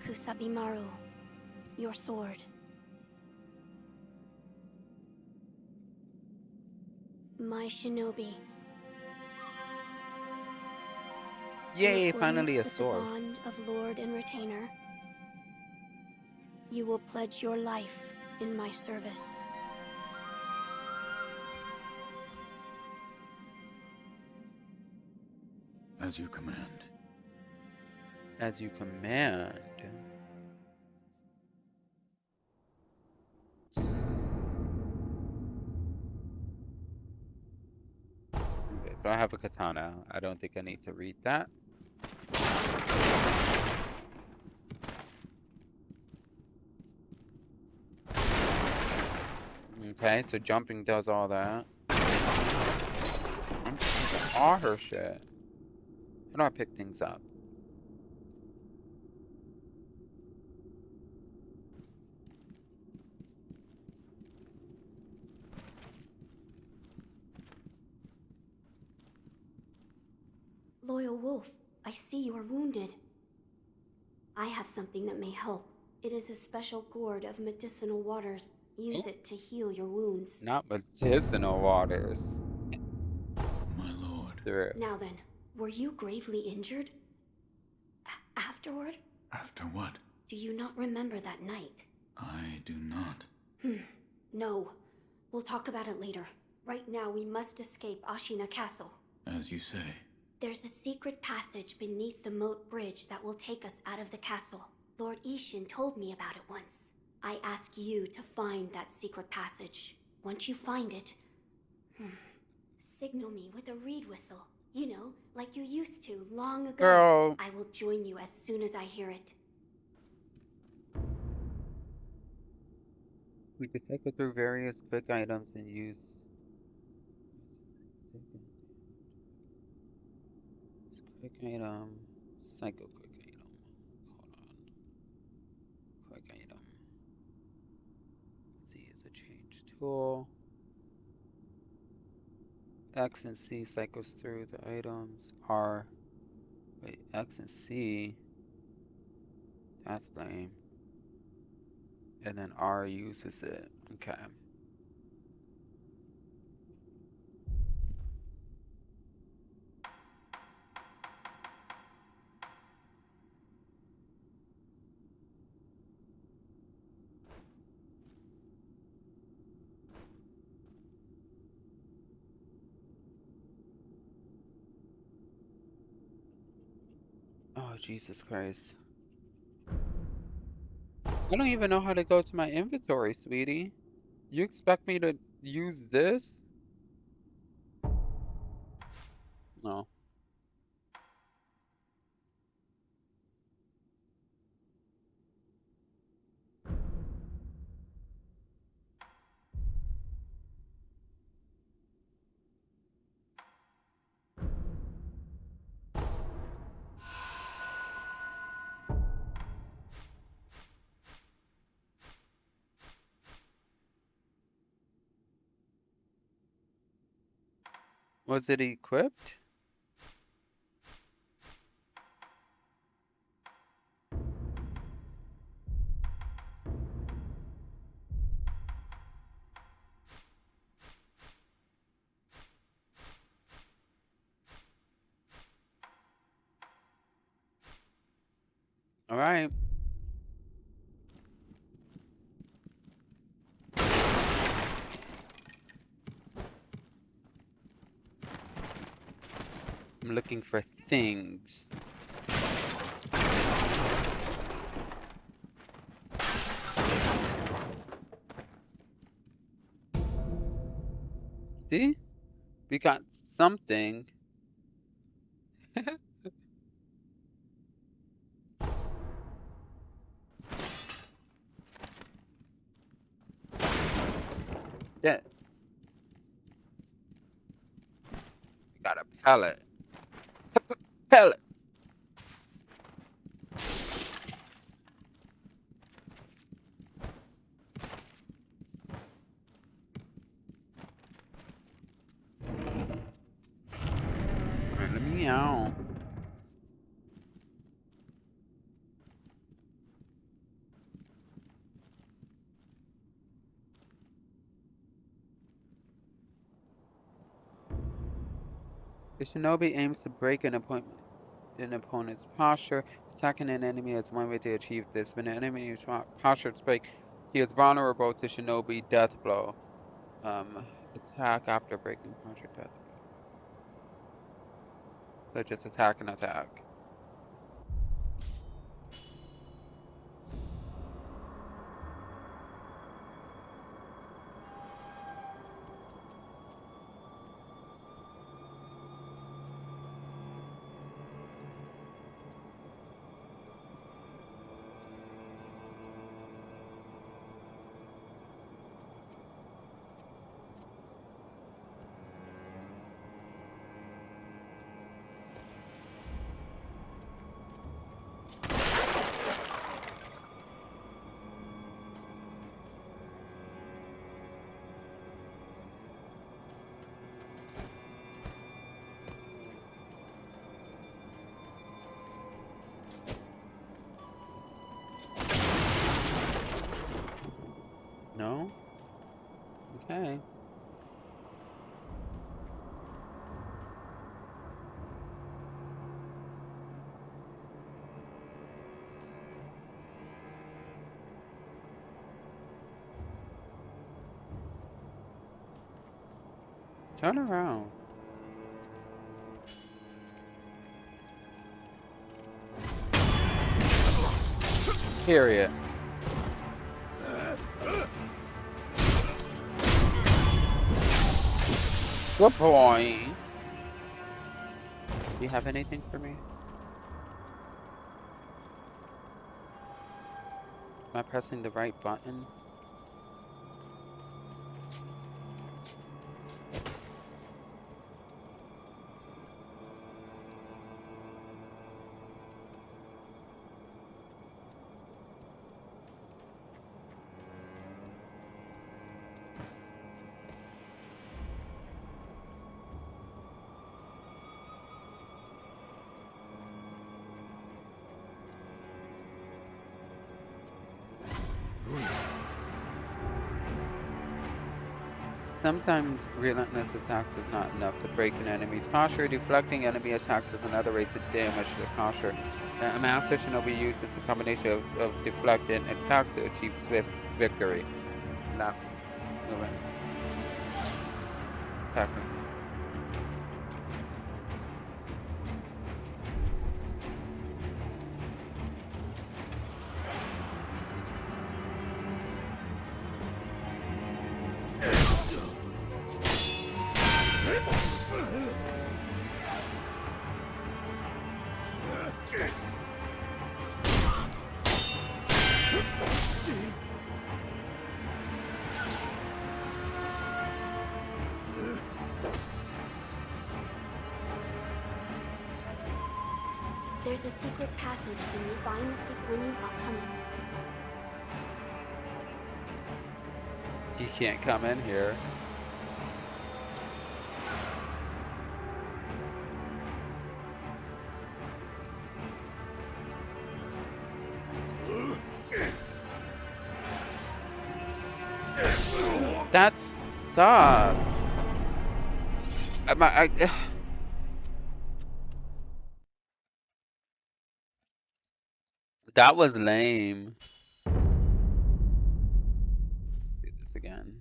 Speaker 5: Kusabimaru, your sword. My shinobi.
Speaker 1: Yay,
Speaker 5: In
Speaker 1: finally a
Speaker 5: accordance with
Speaker 1: sword.
Speaker 5: the bond of lord and retainer, you will pledge your life in my service.
Speaker 6: As you command.
Speaker 1: As you command. Okay, so I have a katana. I don't think I need to read that. Okay, so jumping does all that. All her shit. How do I pick things up?
Speaker 5: Loyal Wolf, I see you are wounded. I have something that may help. It is a special gourd of medicinal waters. Use it to heal your wounds.
Speaker 1: Not medicinal waters.
Speaker 6: My lord.
Speaker 1: Through.
Speaker 5: Now then, were you gravely injured? Afterward?
Speaker 6: After what?
Speaker 5: Do you not remember that night?
Speaker 6: I do not.
Speaker 5: No. We'll talk about it later. Right now, we must escape Ashina Castle.
Speaker 6: As you say.
Speaker 5: There's a secret passage beneath the moat bridge that will take us out of the castle. Lord Ishin told me about it once. I ask you to find that secret passage. Once you find it, signal me with a reed whistle. You know, like you used to long ago.
Speaker 1: Girl.
Speaker 5: I will join you as soon as I hear it.
Speaker 1: We can cycle through various quick items and use quick item, cycle quick item. Hold on. Quick item. Z is a change tool. X and C cycles through the items. R. Wait, X and C. That's lame. And then R uses it. Okay. Oh, Jesus Christ. I don't even know how to go to my inventory, sweetie. You expect me to use this? No. Was it equipped? Alright. I'm looking for things. See? We got something. Yeah. We got a pallet. Pallet. Alright, let me out. The shinobi aims to break an opponent's posture. Attacking an enemy is one way to achieve this. When an enemy's posture is break, he is vulnerable to shinobi death blow. Attack after breaking posture death blow. So just attack and attack. Turn around. Period. Good boy. Do you have anything for me? Am I pressing the right button? Sometimes relentless attacks is not enough to break an enemy's posture. Deflecting enemy attacks is another way to damage the posture. A master shinobi uses a combination of deflecting attacks to achieve swift victory. Not moving. Attack rings.
Speaker 5: There's a secret passage when you find the secret when you find it.
Speaker 1: You can't come in here. That sucks. That was lame. Do this again.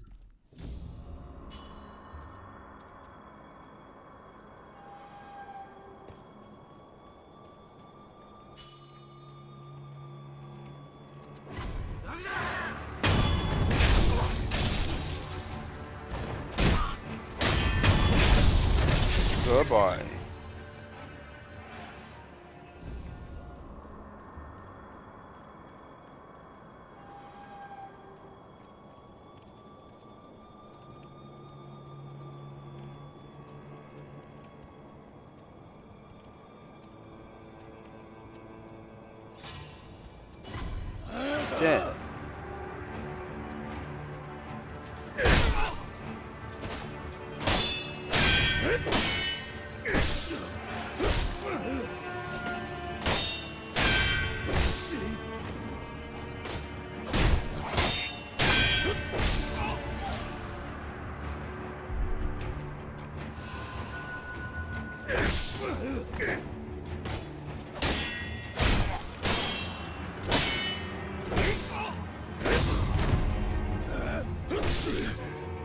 Speaker 1: Good boy. Shit.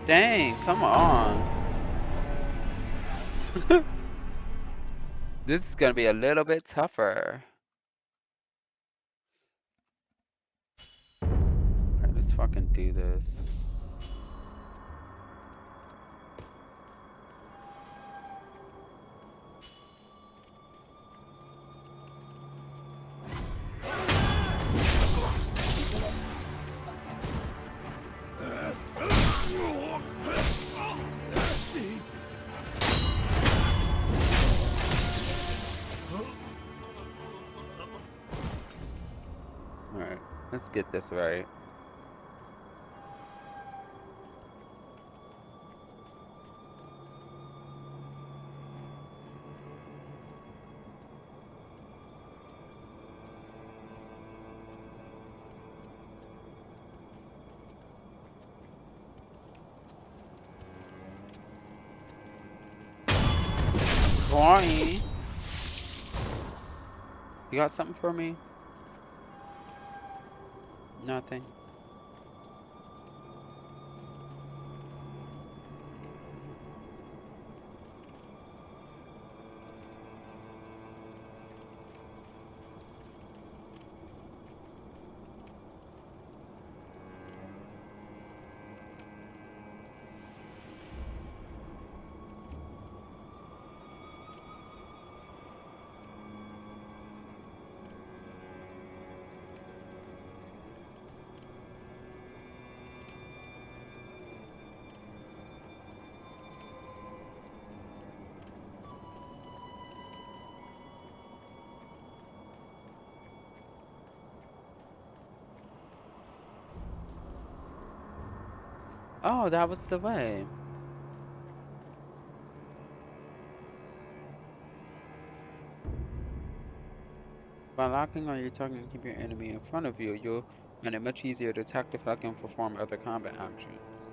Speaker 1: Dang, come on. This is gonna be a little bit tougher. Alright, let's fucking do this. Alright, let's get this right. Corny. You got something for me? Nothing. Oh, that was the way. By locking on your target and keep your enemy in front of you, you'll find it much easier to attack, deflect, and perform other combat actions.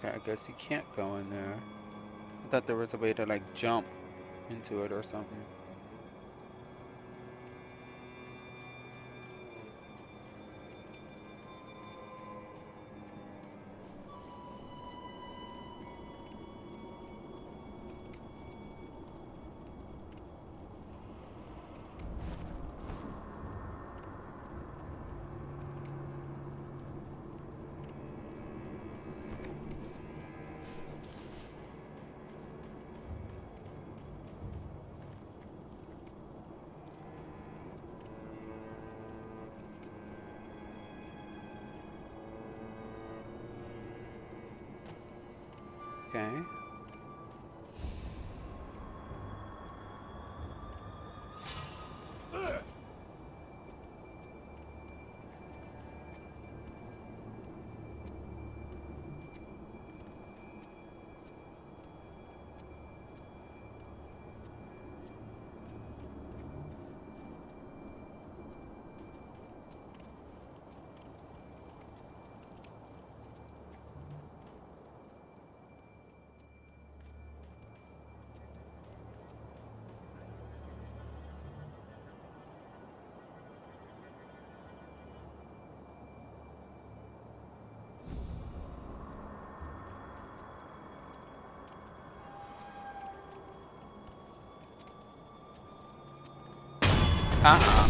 Speaker 1: Okay, I guess you can't go in there. I thought there was a way to like jump into it or something. Okay. Uh-uh.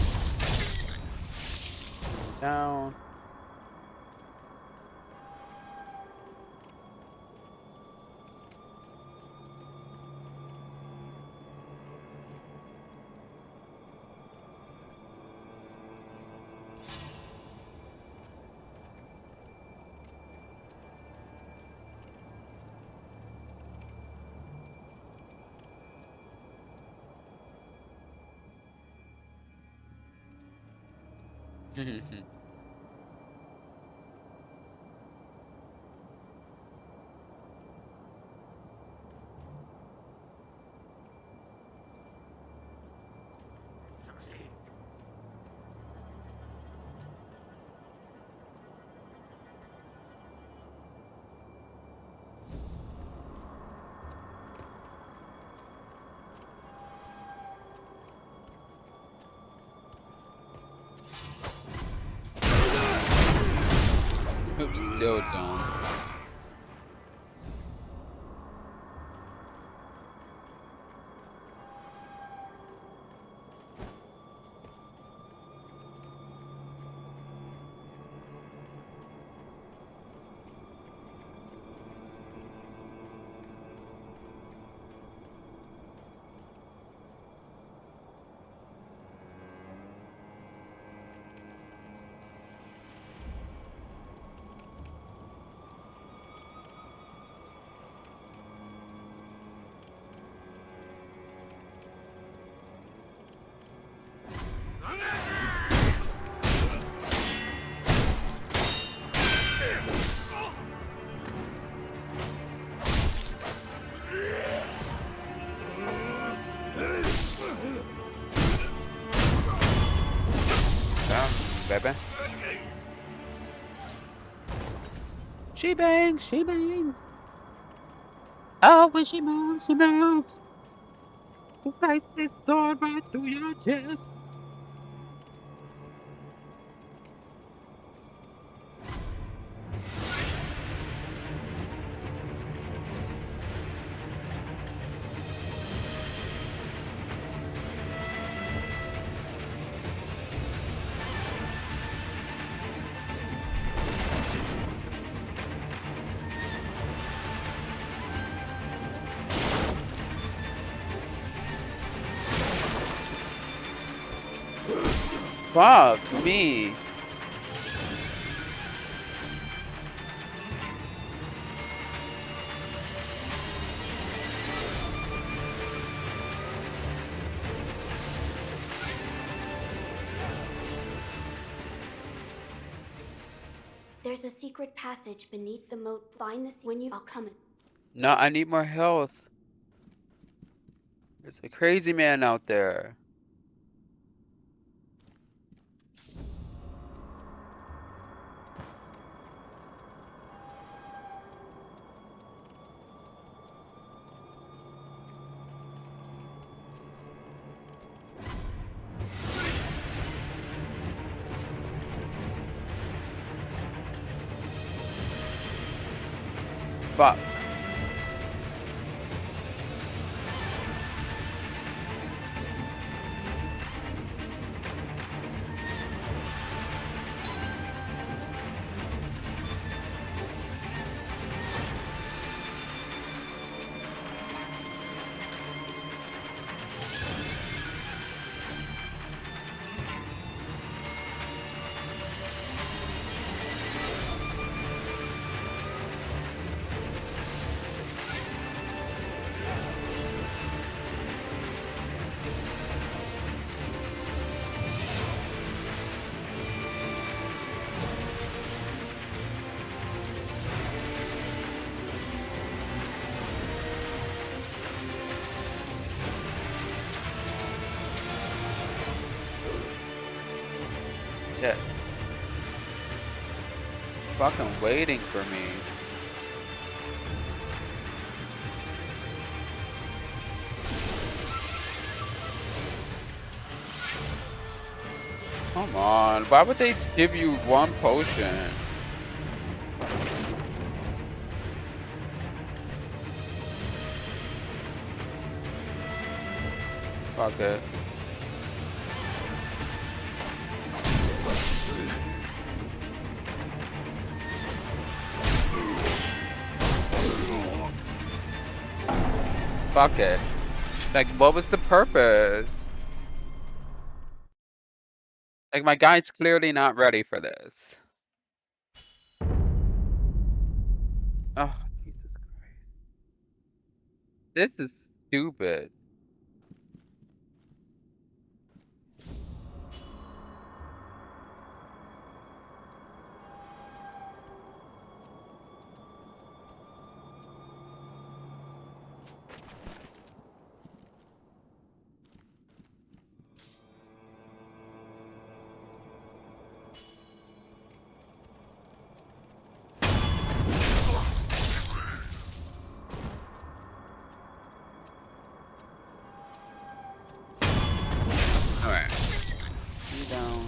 Speaker 1: Down. Oops, still dumb. Down, baby. She bangs, she bangs. Oh, when she moves. She slices this sword right through your chest. Fuck me.
Speaker 5: There's a secret passage beneath the moat. Find this when I'll come.
Speaker 1: No, I need more health. There's a crazy man out there. Fuck. Shit. Fucking waiting for me. Come on, why would they give you one potion? Fuck it. Fuck it. Like, what was the purpose? Like, my guy's clearly not ready for this. Oh, Jesus Christ. This is stupid. Alright. You down.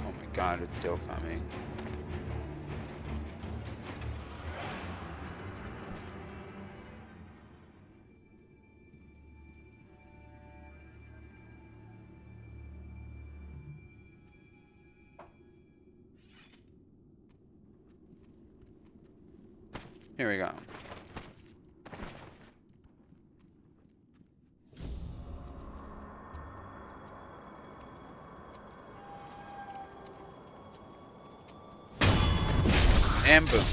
Speaker 1: Oh my god, it's still coming. Here we go. And boom.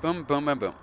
Speaker 1: Boom, boom, and boom.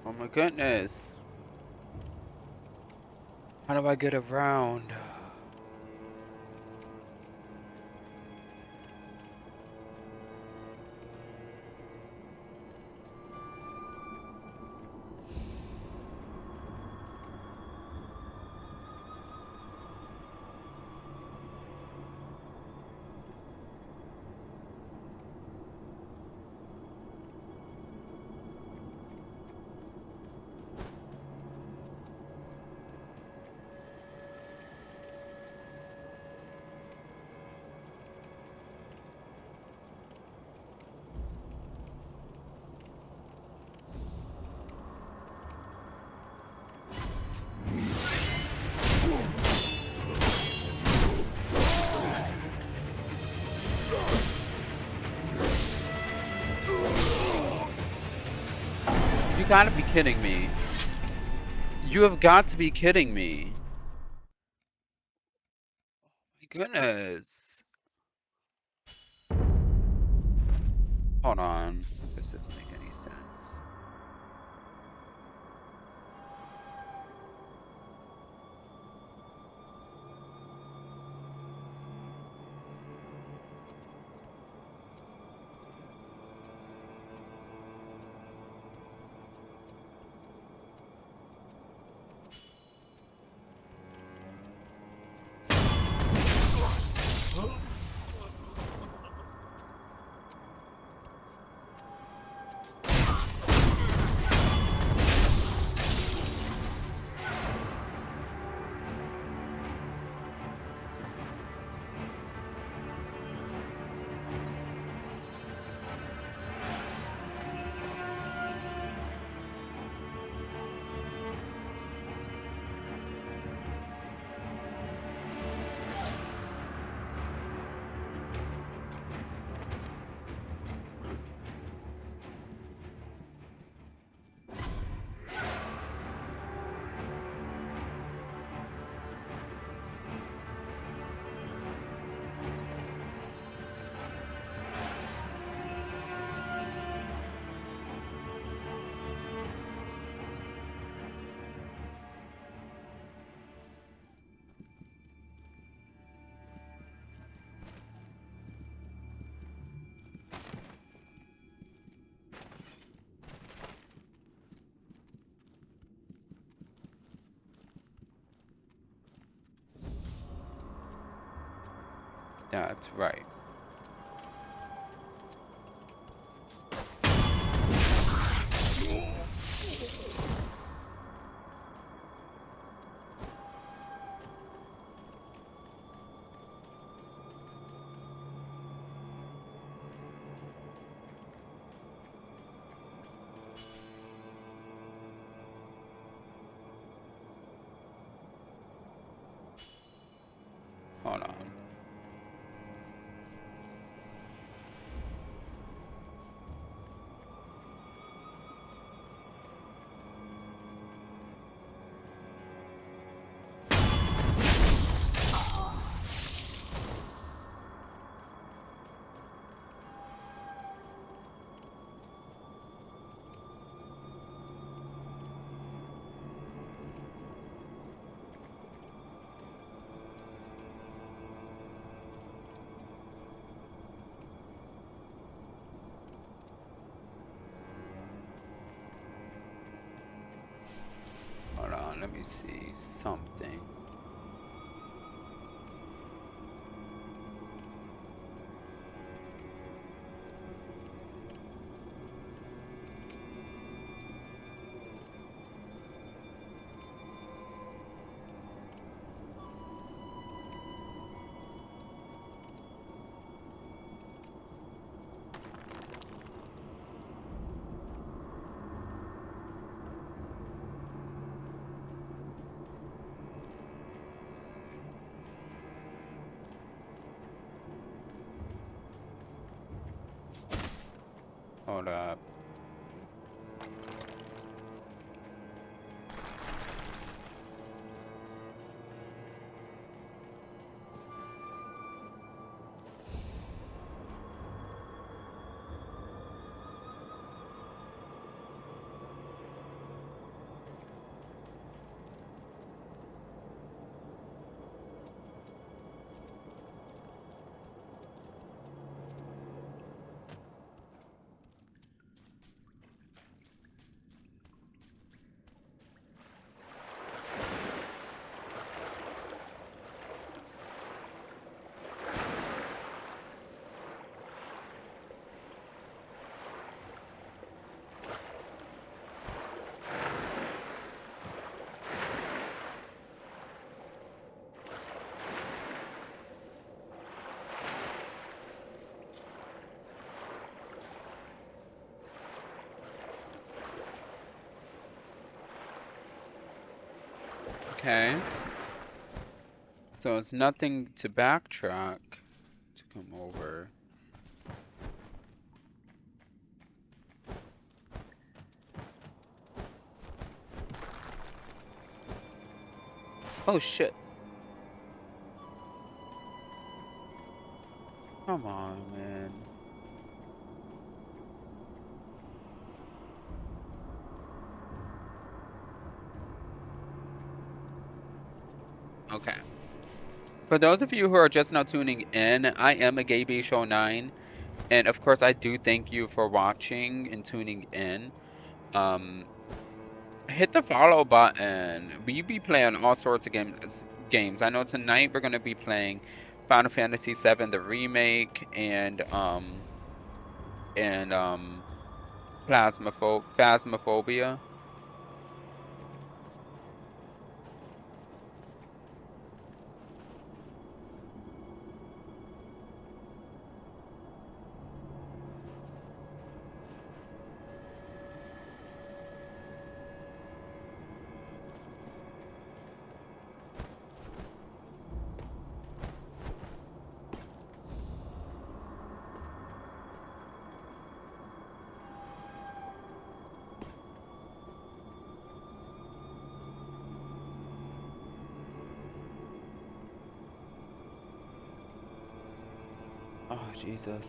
Speaker 1: Oh my goodness. How do I get around? You gotta be kidding me. You have got to be kidding me. My goodness. Hold on. This doesn't make any sense. That's right. Hold on. Hold on, let me see something. Okay. So it's nothing to backtrack to come over. Oh shit. Come on, man. Okay. For those of you who are just now tuning in, I am a Gay Show 9, and of course I do thank you for watching and tuning in. Um, hit the follow button. We be playing all sorts of games. I know tonight we're gonna be playing Final Fantasy VII, the remake, and Phasmophobia. Oh, Jesus.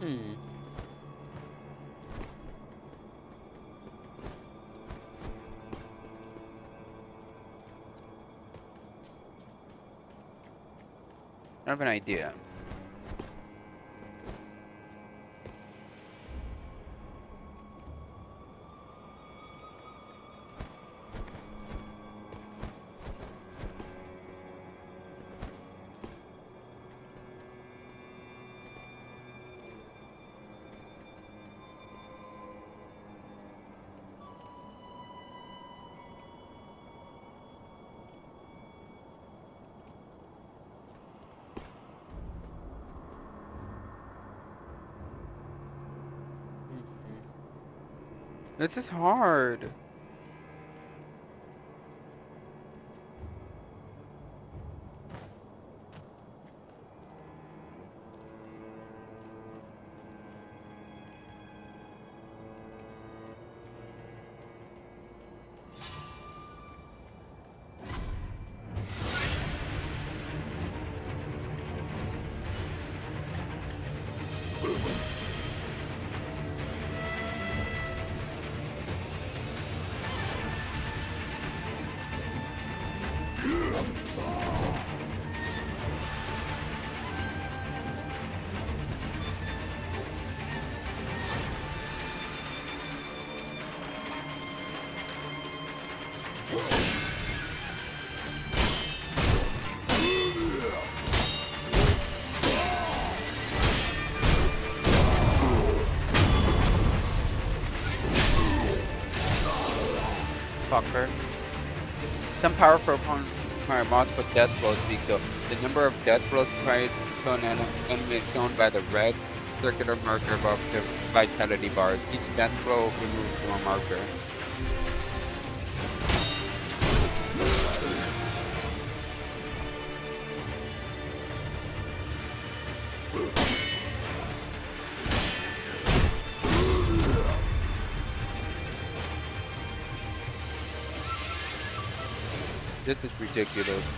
Speaker 1: Hmm. I have an idea. Mhm. This is hard. Fucker. Some powerful opponents require multiple death blows to be killed. The number of death blows required to kill an enemy is shown by the red circular marker above the vitality bars. Each death blow removes one marker. This is ridiculous.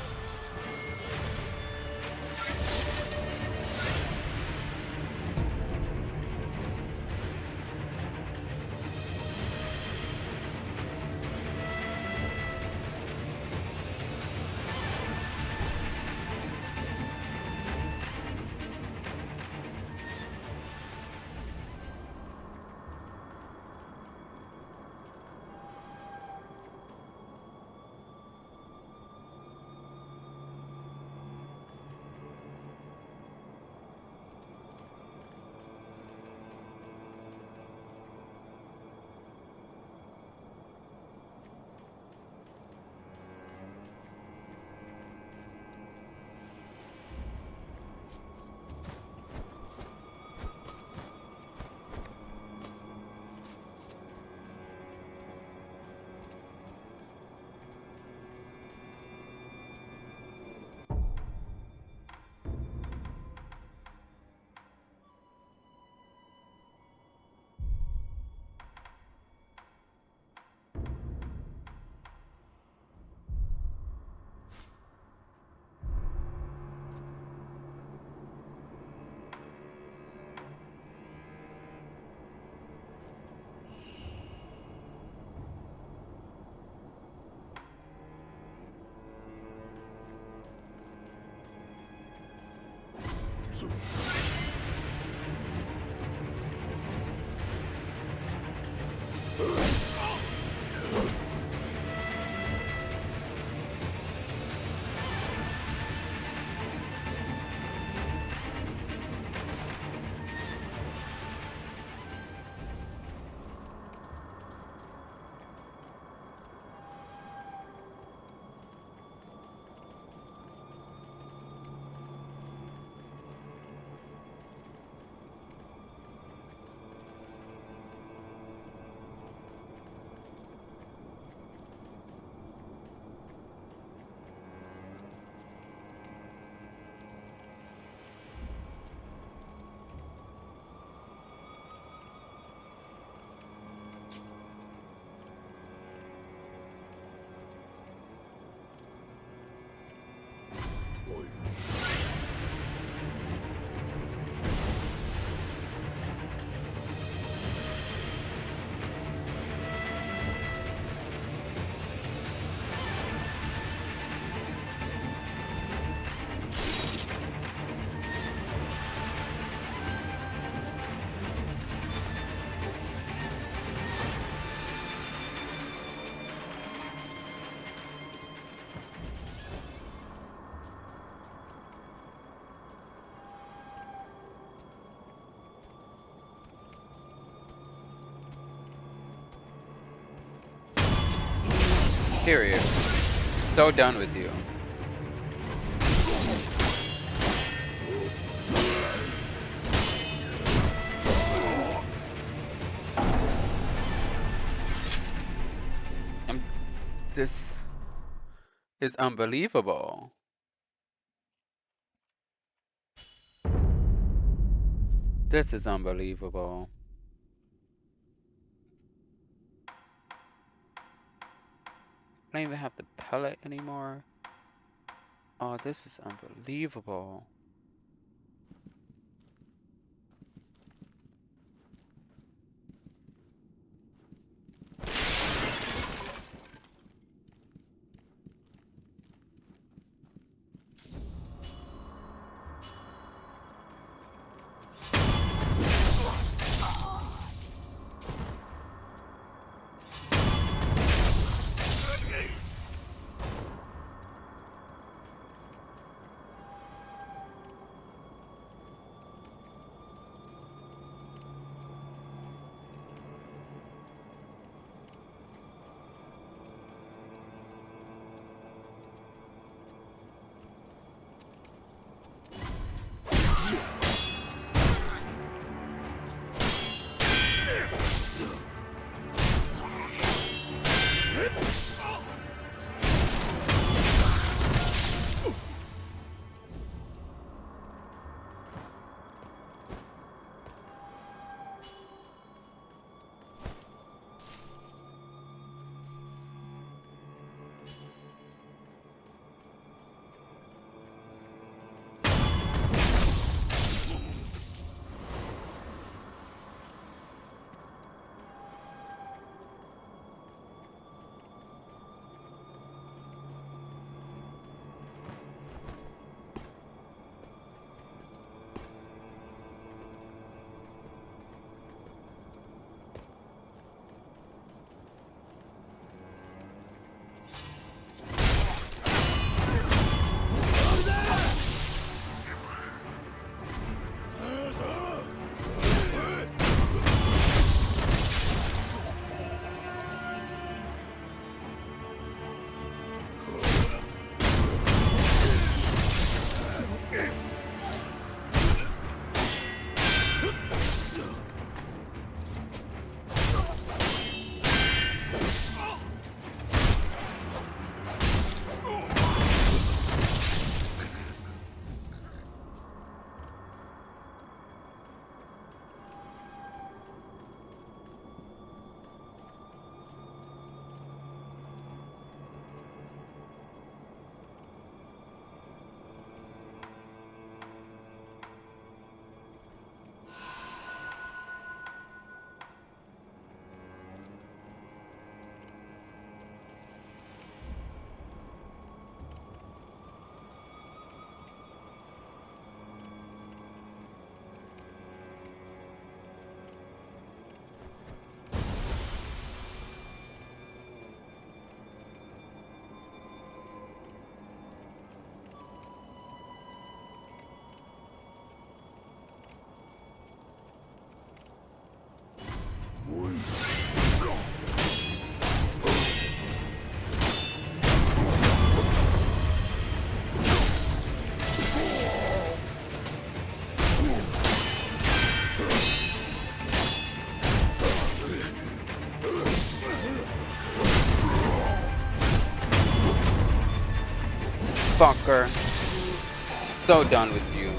Speaker 1: Period. So done with you. This is unbelievable. This is unbelievable. I don't even have the pellet anymore. Oh, this is unbelievable. fucker. So done with you.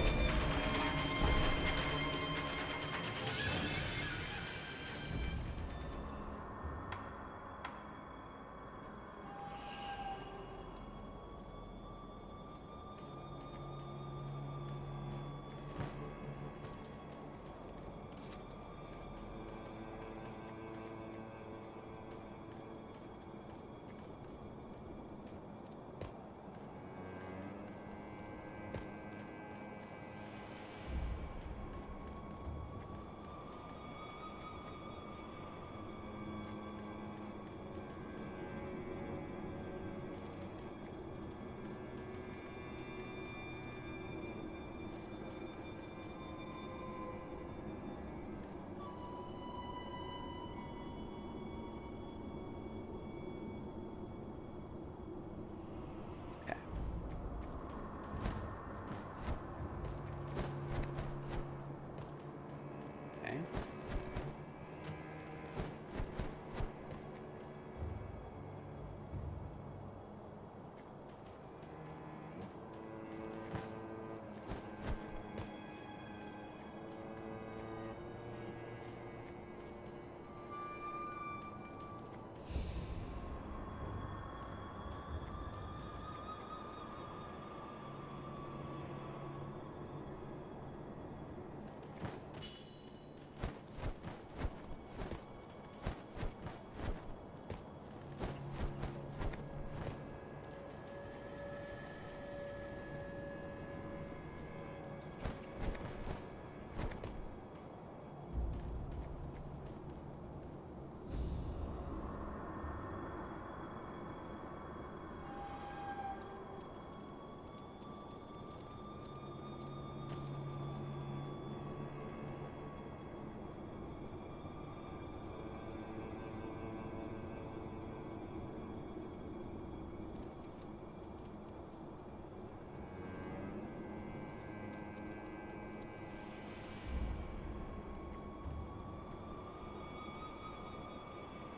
Speaker 1: Okay. Okay.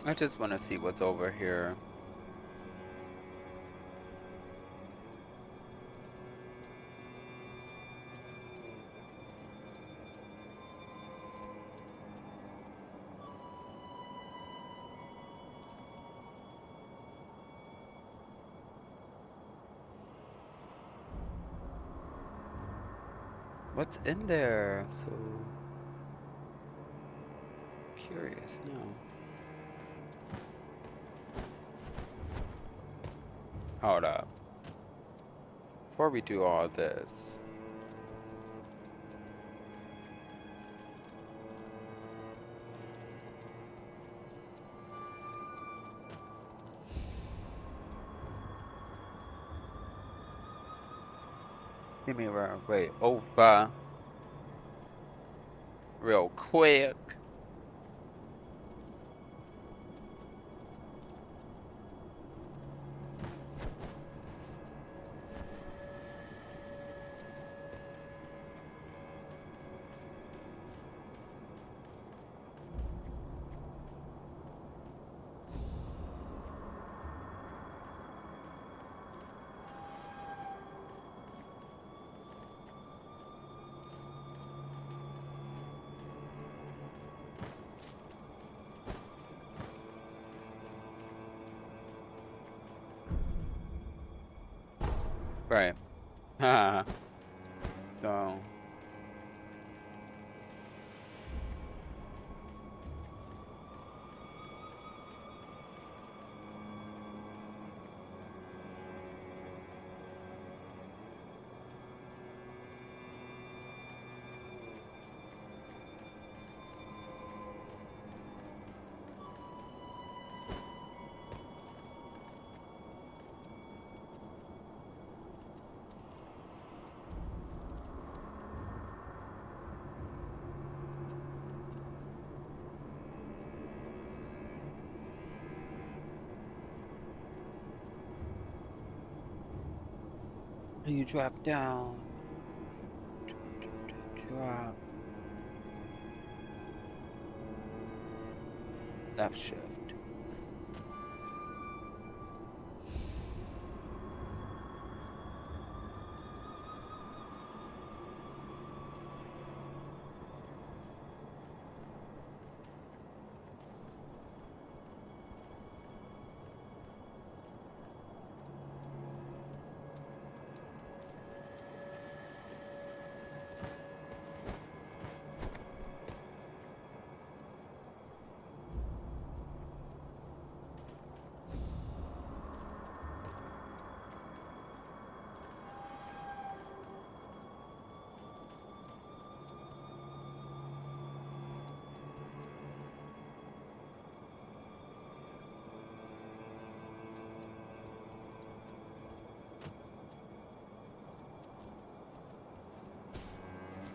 Speaker 1: I just want to see what's over here. What's in there? So curious now. Hold up. Before we do all this. Give me a wait over real quick. Right. Haha. So you drop down. Drop. Left shift.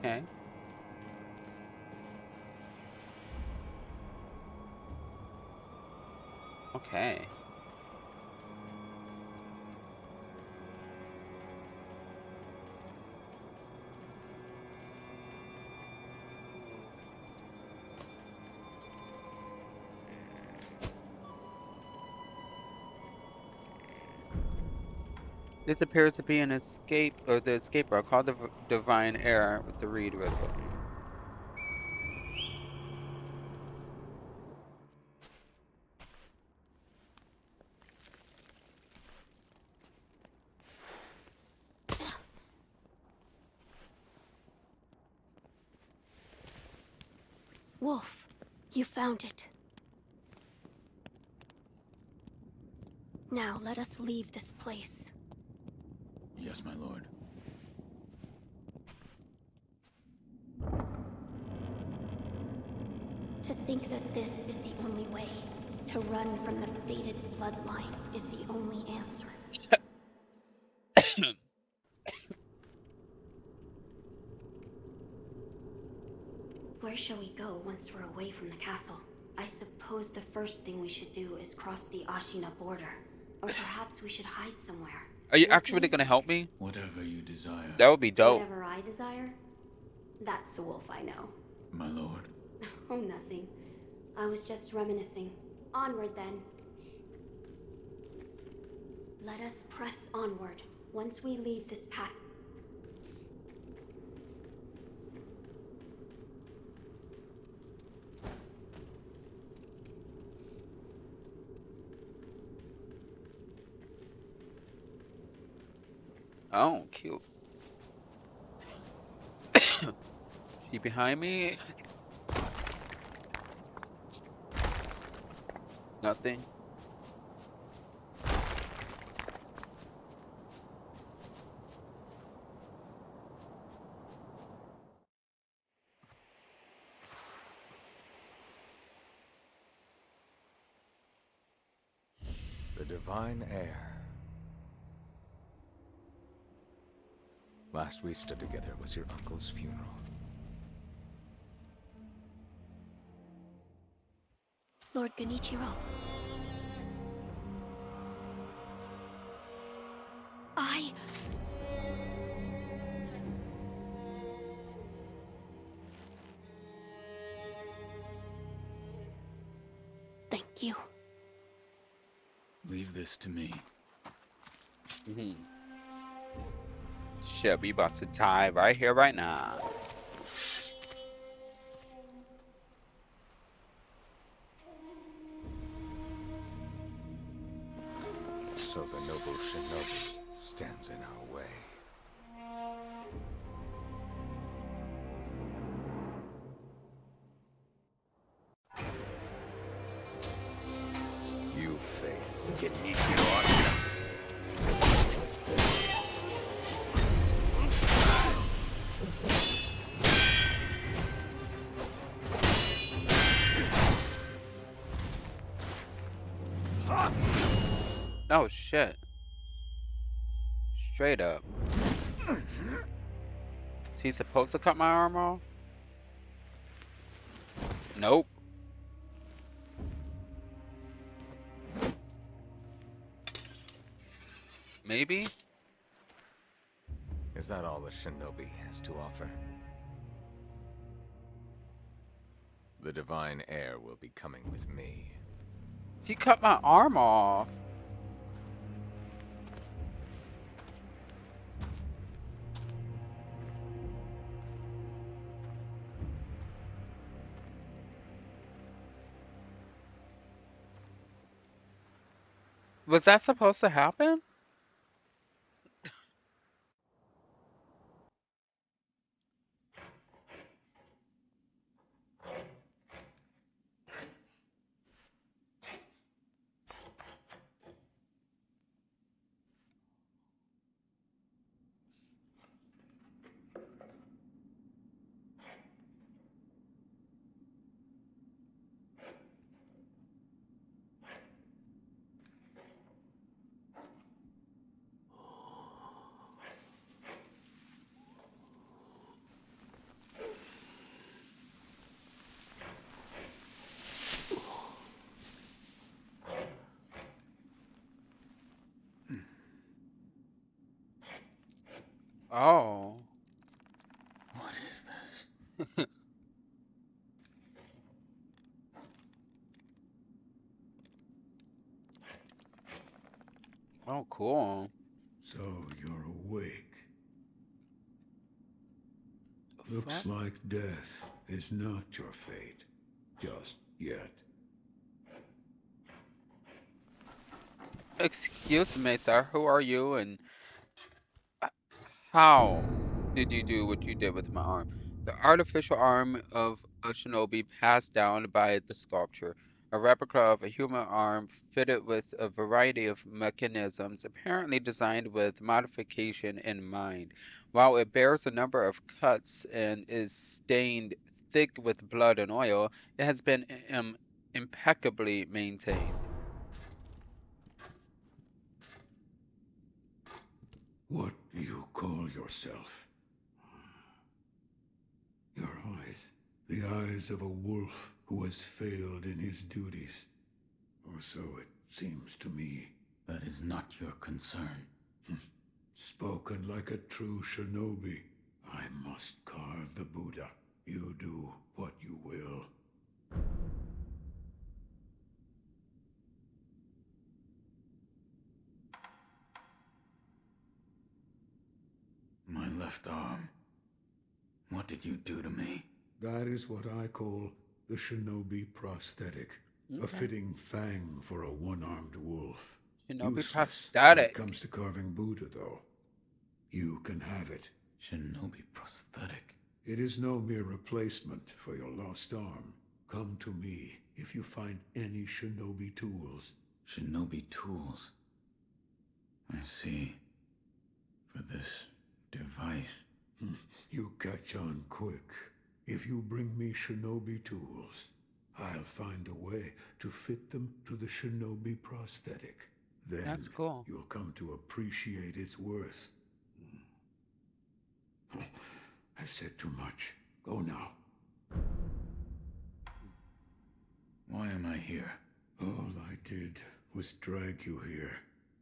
Speaker 1: Okay. Okay. This appears to be an escape, or the escape route called the Divine Air with the reed whistle.
Speaker 5: Wolf, you found it. Now let us leave this place.
Speaker 6: Yes, my lord.
Speaker 5: To think that this is the only way, to run from the fated bloodline, is the only answer. Where shall we go once we're away from the castle? I suppose the first thing we should do is cross the Ashina border. Or perhaps we should hide somewhere.
Speaker 1: Are you
Speaker 5: What do
Speaker 1: actually
Speaker 5: you
Speaker 1: gonna
Speaker 5: think?
Speaker 1: help me?
Speaker 6: Whatever you desire,
Speaker 1: That would be dope.
Speaker 5: Whatever I desire? That's the wolf I know.
Speaker 6: my lord.
Speaker 5: Oh, nothing. I was just reminiscing. Onward, then. Let us press onward. Once we leave this pass...
Speaker 1: Oh, cute. She behind me? Nothing.
Speaker 7: The divine heir. Last we stood together was your uncle's funeral.
Speaker 5: Lord Genichiro. Thank you.
Speaker 6: Leave this to me.
Speaker 1: Shit, we about to die right here, right now.
Speaker 7: So the noble shinobi stands in our way. You face Genichiro.
Speaker 1: Oh shit. Straight up. Is he supposed to cut my arm off? Nope. Maybe?
Speaker 7: Is that all the shinobi has to offer? The divine heir will be coming with me.
Speaker 1: He cut my arm off. Was that supposed to happen? Oh.
Speaker 6: What is this?
Speaker 1: Oh, cool.
Speaker 4: So you're awake.
Speaker 1: Fuck.
Speaker 4: Looks like death is not your fate. Just yet.
Speaker 1: Excuse me, sir. Who are you and uh, how did you do what you did with my arm? The artificial arm of a shinobi passed down by the sculpture, a replica of a human arm fitted with a variety of mechanisms, apparently designed with modification in mind. While it bears a number of cuts and is stained thick with blood and oil, it has been impeccably maintained.
Speaker 4: What do you call yourself? Your eyes. The eyes of a wolf who has failed in his duties. Or so it seems to me.
Speaker 6: That is not your concern.
Speaker 4: Spoken like a true shinobi. I must carve the Buddha. You do what you will.
Speaker 6: My left arm. What did you do to me?
Speaker 4: That is what I call the shinobi prosthetic. A
Speaker 1: Okay.
Speaker 4: fitting fang for a one-armed wolf.
Speaker 1: Shinobi
Speaker 4: Useless when it
Speaker 1: prosthetic.
Speaker 4: comes to carving Buddha, though. You can have it.
Speaker 6: Shinobi prosthetic.
Speaker 4: It is no mere replacement for your lost arm. Come to me if you find any shinobi tools.
Speaker 6: Shinobi tools. I see. For this device.
Speaker 4: You catch on quick. If you bring me shinobi tools, I'll find a way to fit them to the shinobi prosthetic. Then
Speaker 1: That's cool.
Speaker 4: you'll come to appreciate its worth. I've said too much. Go now.
Speaker 6: Why am I here?
Speaker 4: All I did was drag you here.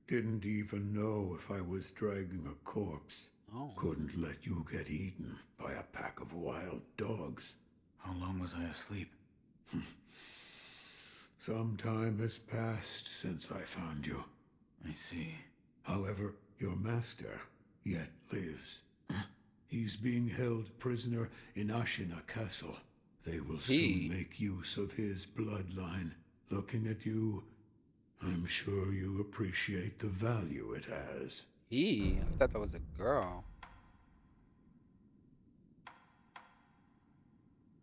Speaker 4: Didn't even know if I was dragging a corpse.
Speaker 1: Oh.
Speaker 4: Couldn't let you get eaten by a pack of wild dogs.
Speaker 6: How long was I asleep?
Speaker 4: Some time has passed since I found you.
Speaker 6: I see.
Speaker 4: However, your master yet lives. He's being held prisoner in Ashina Castle. They will soon
Speaker 1: He.
Speaker 4: make use of his bloodline. Looking at you, I'm sure you appreciate the value it has.
Speaker 1: He. I thought that was a girl.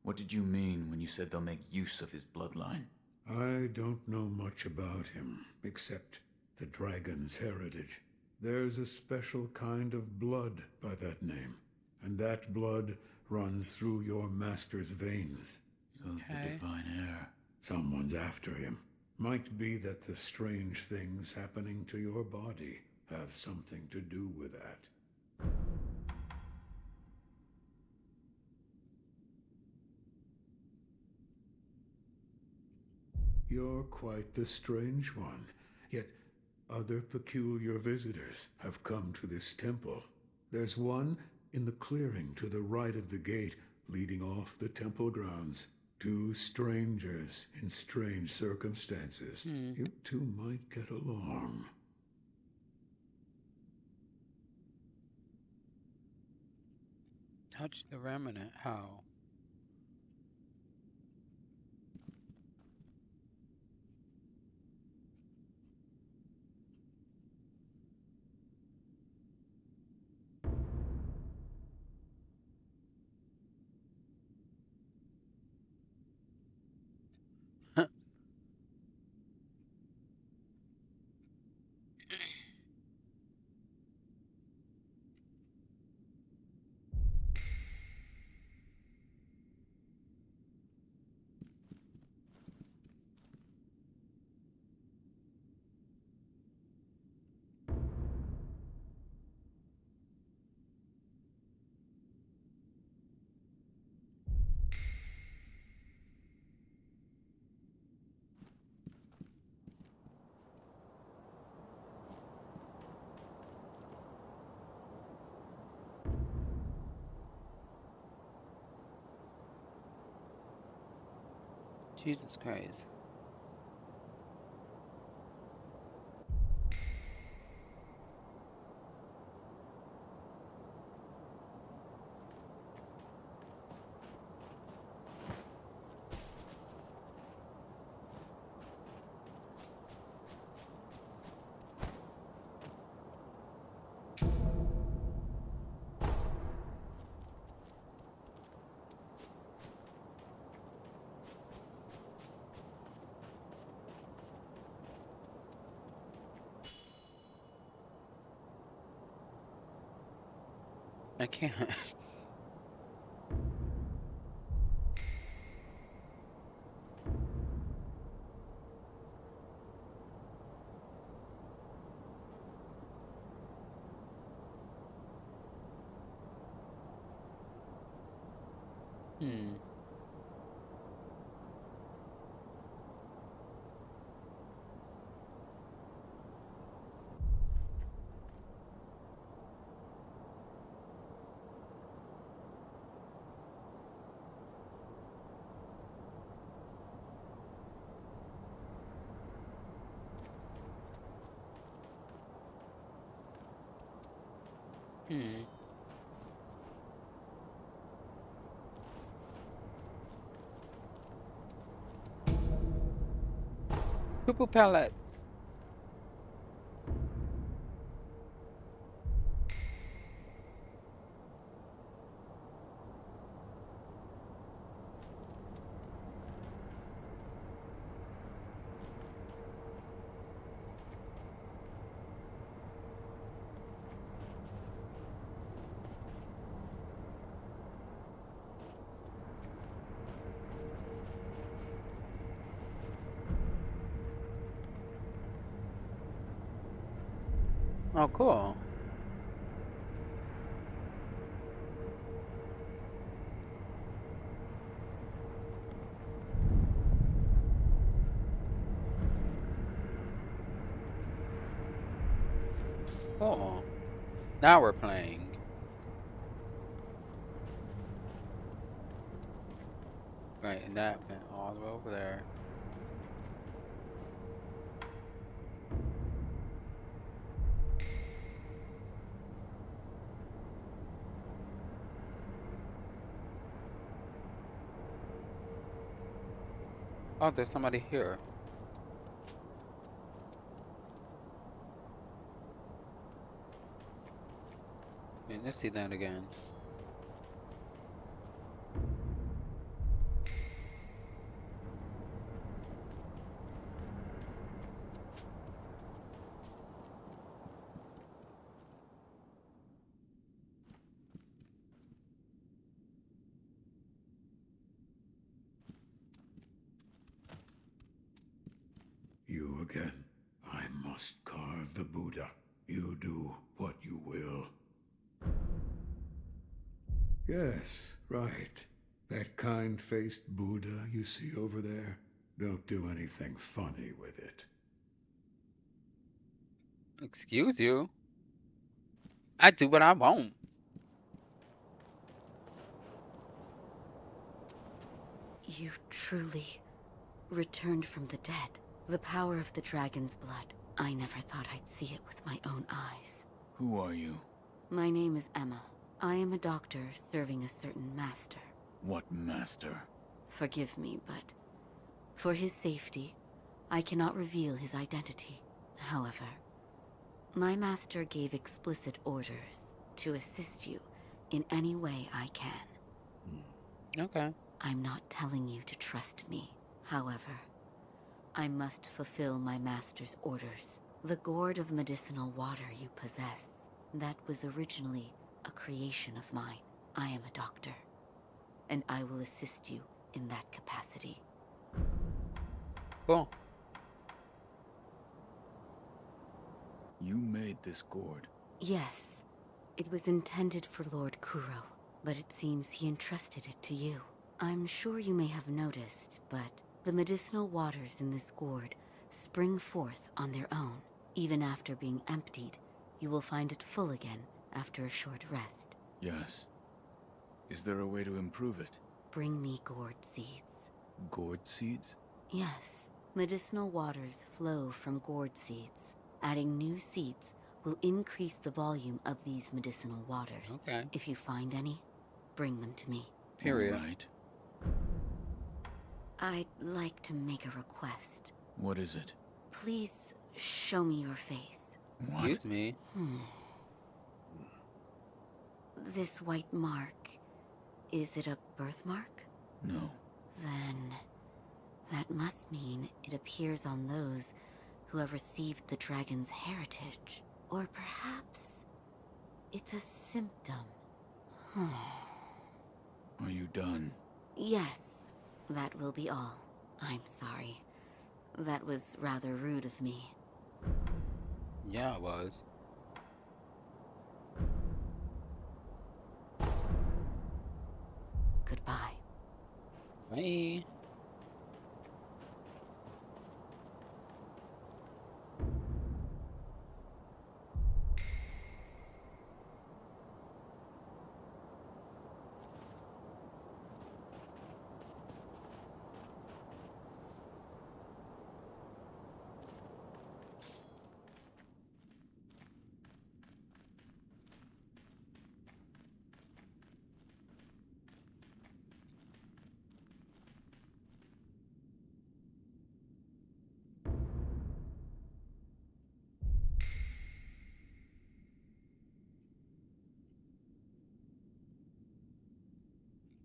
Speaker 6: What did you mean when you said they'll make use of his bloodline?
Speaker 4: I don't know much about him, except the dragon's heritage. There's a special kind of blood by that name, and that blood runs through your master's veins.
Speaker 6: So the
Speaker 1: Okay.
Speaker 6: divine heir.
Speaker 4: Someone's after him. Might be that the strange things happening to your body have something to do with that. You're quite the strange one, yet other peculiar visitors have come to this temple. There's one in the clearing to the right of the gate leading off the temple grounds. Two strangers in strange circumstances. You two might get along.
Speaker 1: Touch the remnant. How? Jesus Christ. I can't. Hmm. Hmm. Poo pellets. Oh, cool. Cool. Now we're playing. Right, and that went all the way over there. Oh, there's somebody here. Wait, let's see that again.
Speaker 4: You again. I must carve the Buddha. You do what you will. Yes, right. That kind-faced Buddha you see over there. Don't do anything funny with it.
Speaker 1: Excuse you? I do what I want.
Speaker 8: You truly returned from the dead. The power of the dragon's blood. I never thought I'd see it with my own eyes.
Speaker 6: Who are you?
Speaker 8: My name is Emma. I am a doctor serving a certain master.
Speaker 6: What master?
Speaker 8: Forgive me, but for his safety, I cannot reveal his identity. However, my master gave explicit orders to assist you in any way I can.
Speaker 1: Okay.
Speaker 8: I'm not telling you to trust me. However, I must fulfill my master's orders. The gourd of medicinal water you possess, that was originally a creation of mine. I am a doctor, and I will assist you in that capacity.
Speaker 1: Cool.
Speaker 6: You made this gourd.
Speaker 8: Yes, it was intended for Lord Kuro, but it seems he entrusted it to you. I'm sure you may have noticed, but the medicinal waters in this gourd spring forth on their own. Even after being emptied, you will find it full again after a short rest.
Speaker 6: Yes. Is there a way to improve it?
Speaker 8: Bring me gourd seeds.
Speaker 6: Gourd seeds?
Speaker 8: Yes, medicinal waters flow from gourd seeds. Adding new seeds will increase the volume of these medicinal waters.
Speaker 1: Okay.
Speaker 8: If you find any, bring them to me.
Speaker 1: Period.
Speaker 6: All right.
Speaker 8: I'd like to make a request.
Speaker 6: What is it?
Speaker 8: Please show me your face.
Speaker 6: What?
Speaker 1: Excuse me.
Speaker 8: This white mark, is it a birthmark?
Speaker 6: No.
Speaker 8: Then that must mean it appears on those who have received the dragon's heritage. Or perhaps it's a symptom.
Speaker 6: Are you done?
Speaker 8: Yes, that will be all. I'm sorry. That was rather rude of me.
Speaker 1: Yeah, it was.
Speaker 8: Goodbye.
Speaker 1: Bye.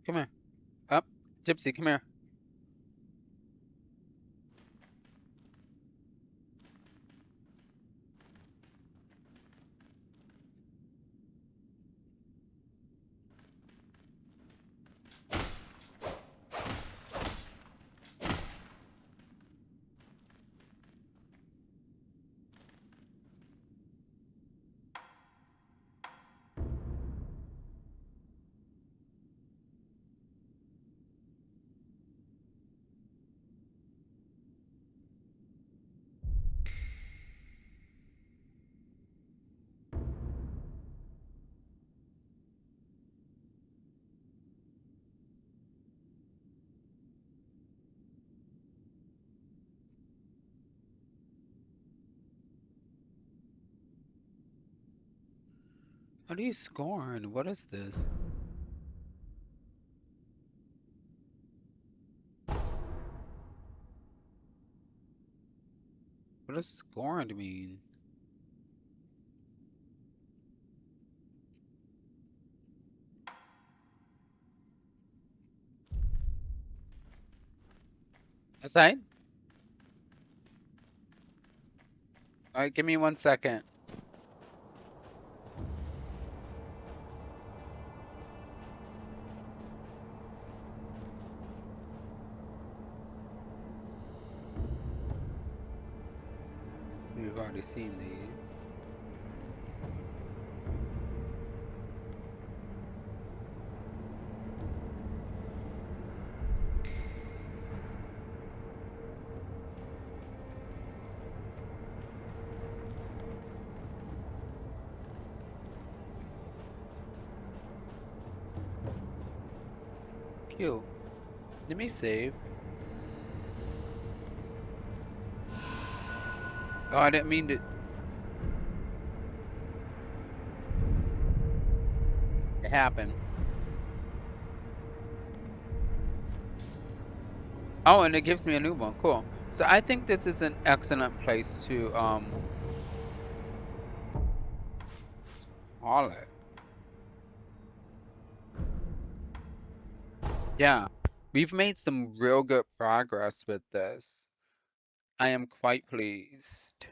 Speaker 1: Come here. Up. Gypsy, come here. How do you scorn? What is this? What does scorned mean? Aside? Alright, give me 1 second. We've already seen these. Cute. Let me save. Oh, I didn't mean to. It happened. Oh, and it gives me a new one. Cool. So I think this is an excellent place to call it. Yeah. We've made some real good progress with this. I am quite pleased.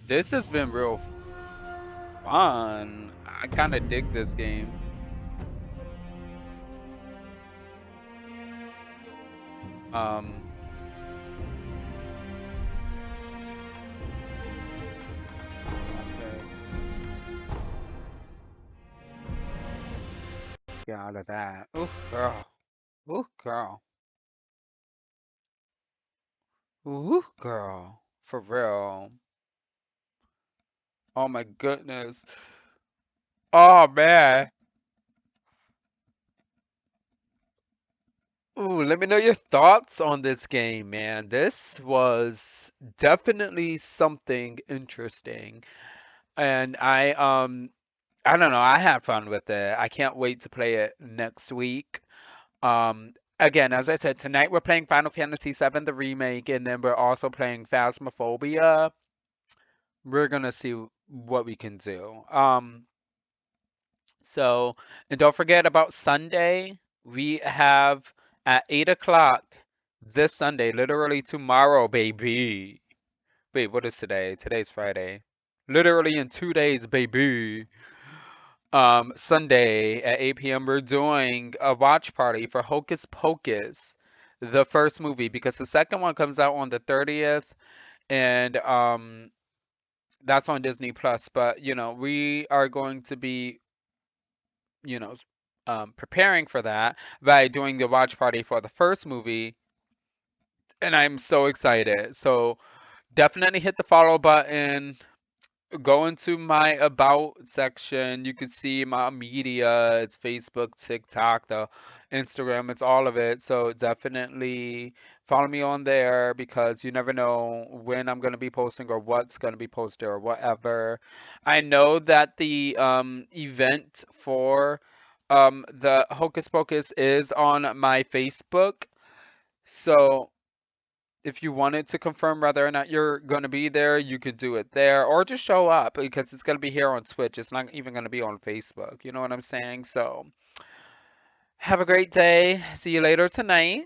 Speaker 1: This has been real fun. I kind of dig this game. Um, okay. Get out of that. Ooh, girl. Ooh, girl. Ooh, girl. For real. Oh my goodness. Oh man. Ooh, let me know your thoughts on this game, man. This was definitely something interesting. And I don't know, I had fun with it. I can't wait to play it next week. Again, as I said, tonight we're playing Final Fantasy VII, the remake, and then we're also playing Phasmophobia. We're gonna see what we can do. So, and don't forget about Sunday. We have at 8 o'clock this Sunday, literally tomorrow, baby. Wait, what is today? Today's Friday. Literally in 2 days, baby. Sunday at 8 p.m. we're doing a watch party for Hocus Pocus, the first movie, because the second one comes out on the 30th, and that's on Disney Plus. But we are going to be you know, preparing for that by doing the watch party for the first movie, and I'm so excited. So definitely hit the follow button. Go into my about section. You can see my media. It's Facebook, TikTok, the Instagram. It's all of it. So definitely follow me on there because you never know when I'm going to be posting or what's going to be posted or whatever. I know that the event for the Hocus Pocus is on my Facebook. So if you wanted to confirm whether or not you're going to be there, you could do it there or just show up because it's going to be here on Twitch. It's not even going to be on Facebook. You know what I'm saying? So, have a great day. See you later tonight.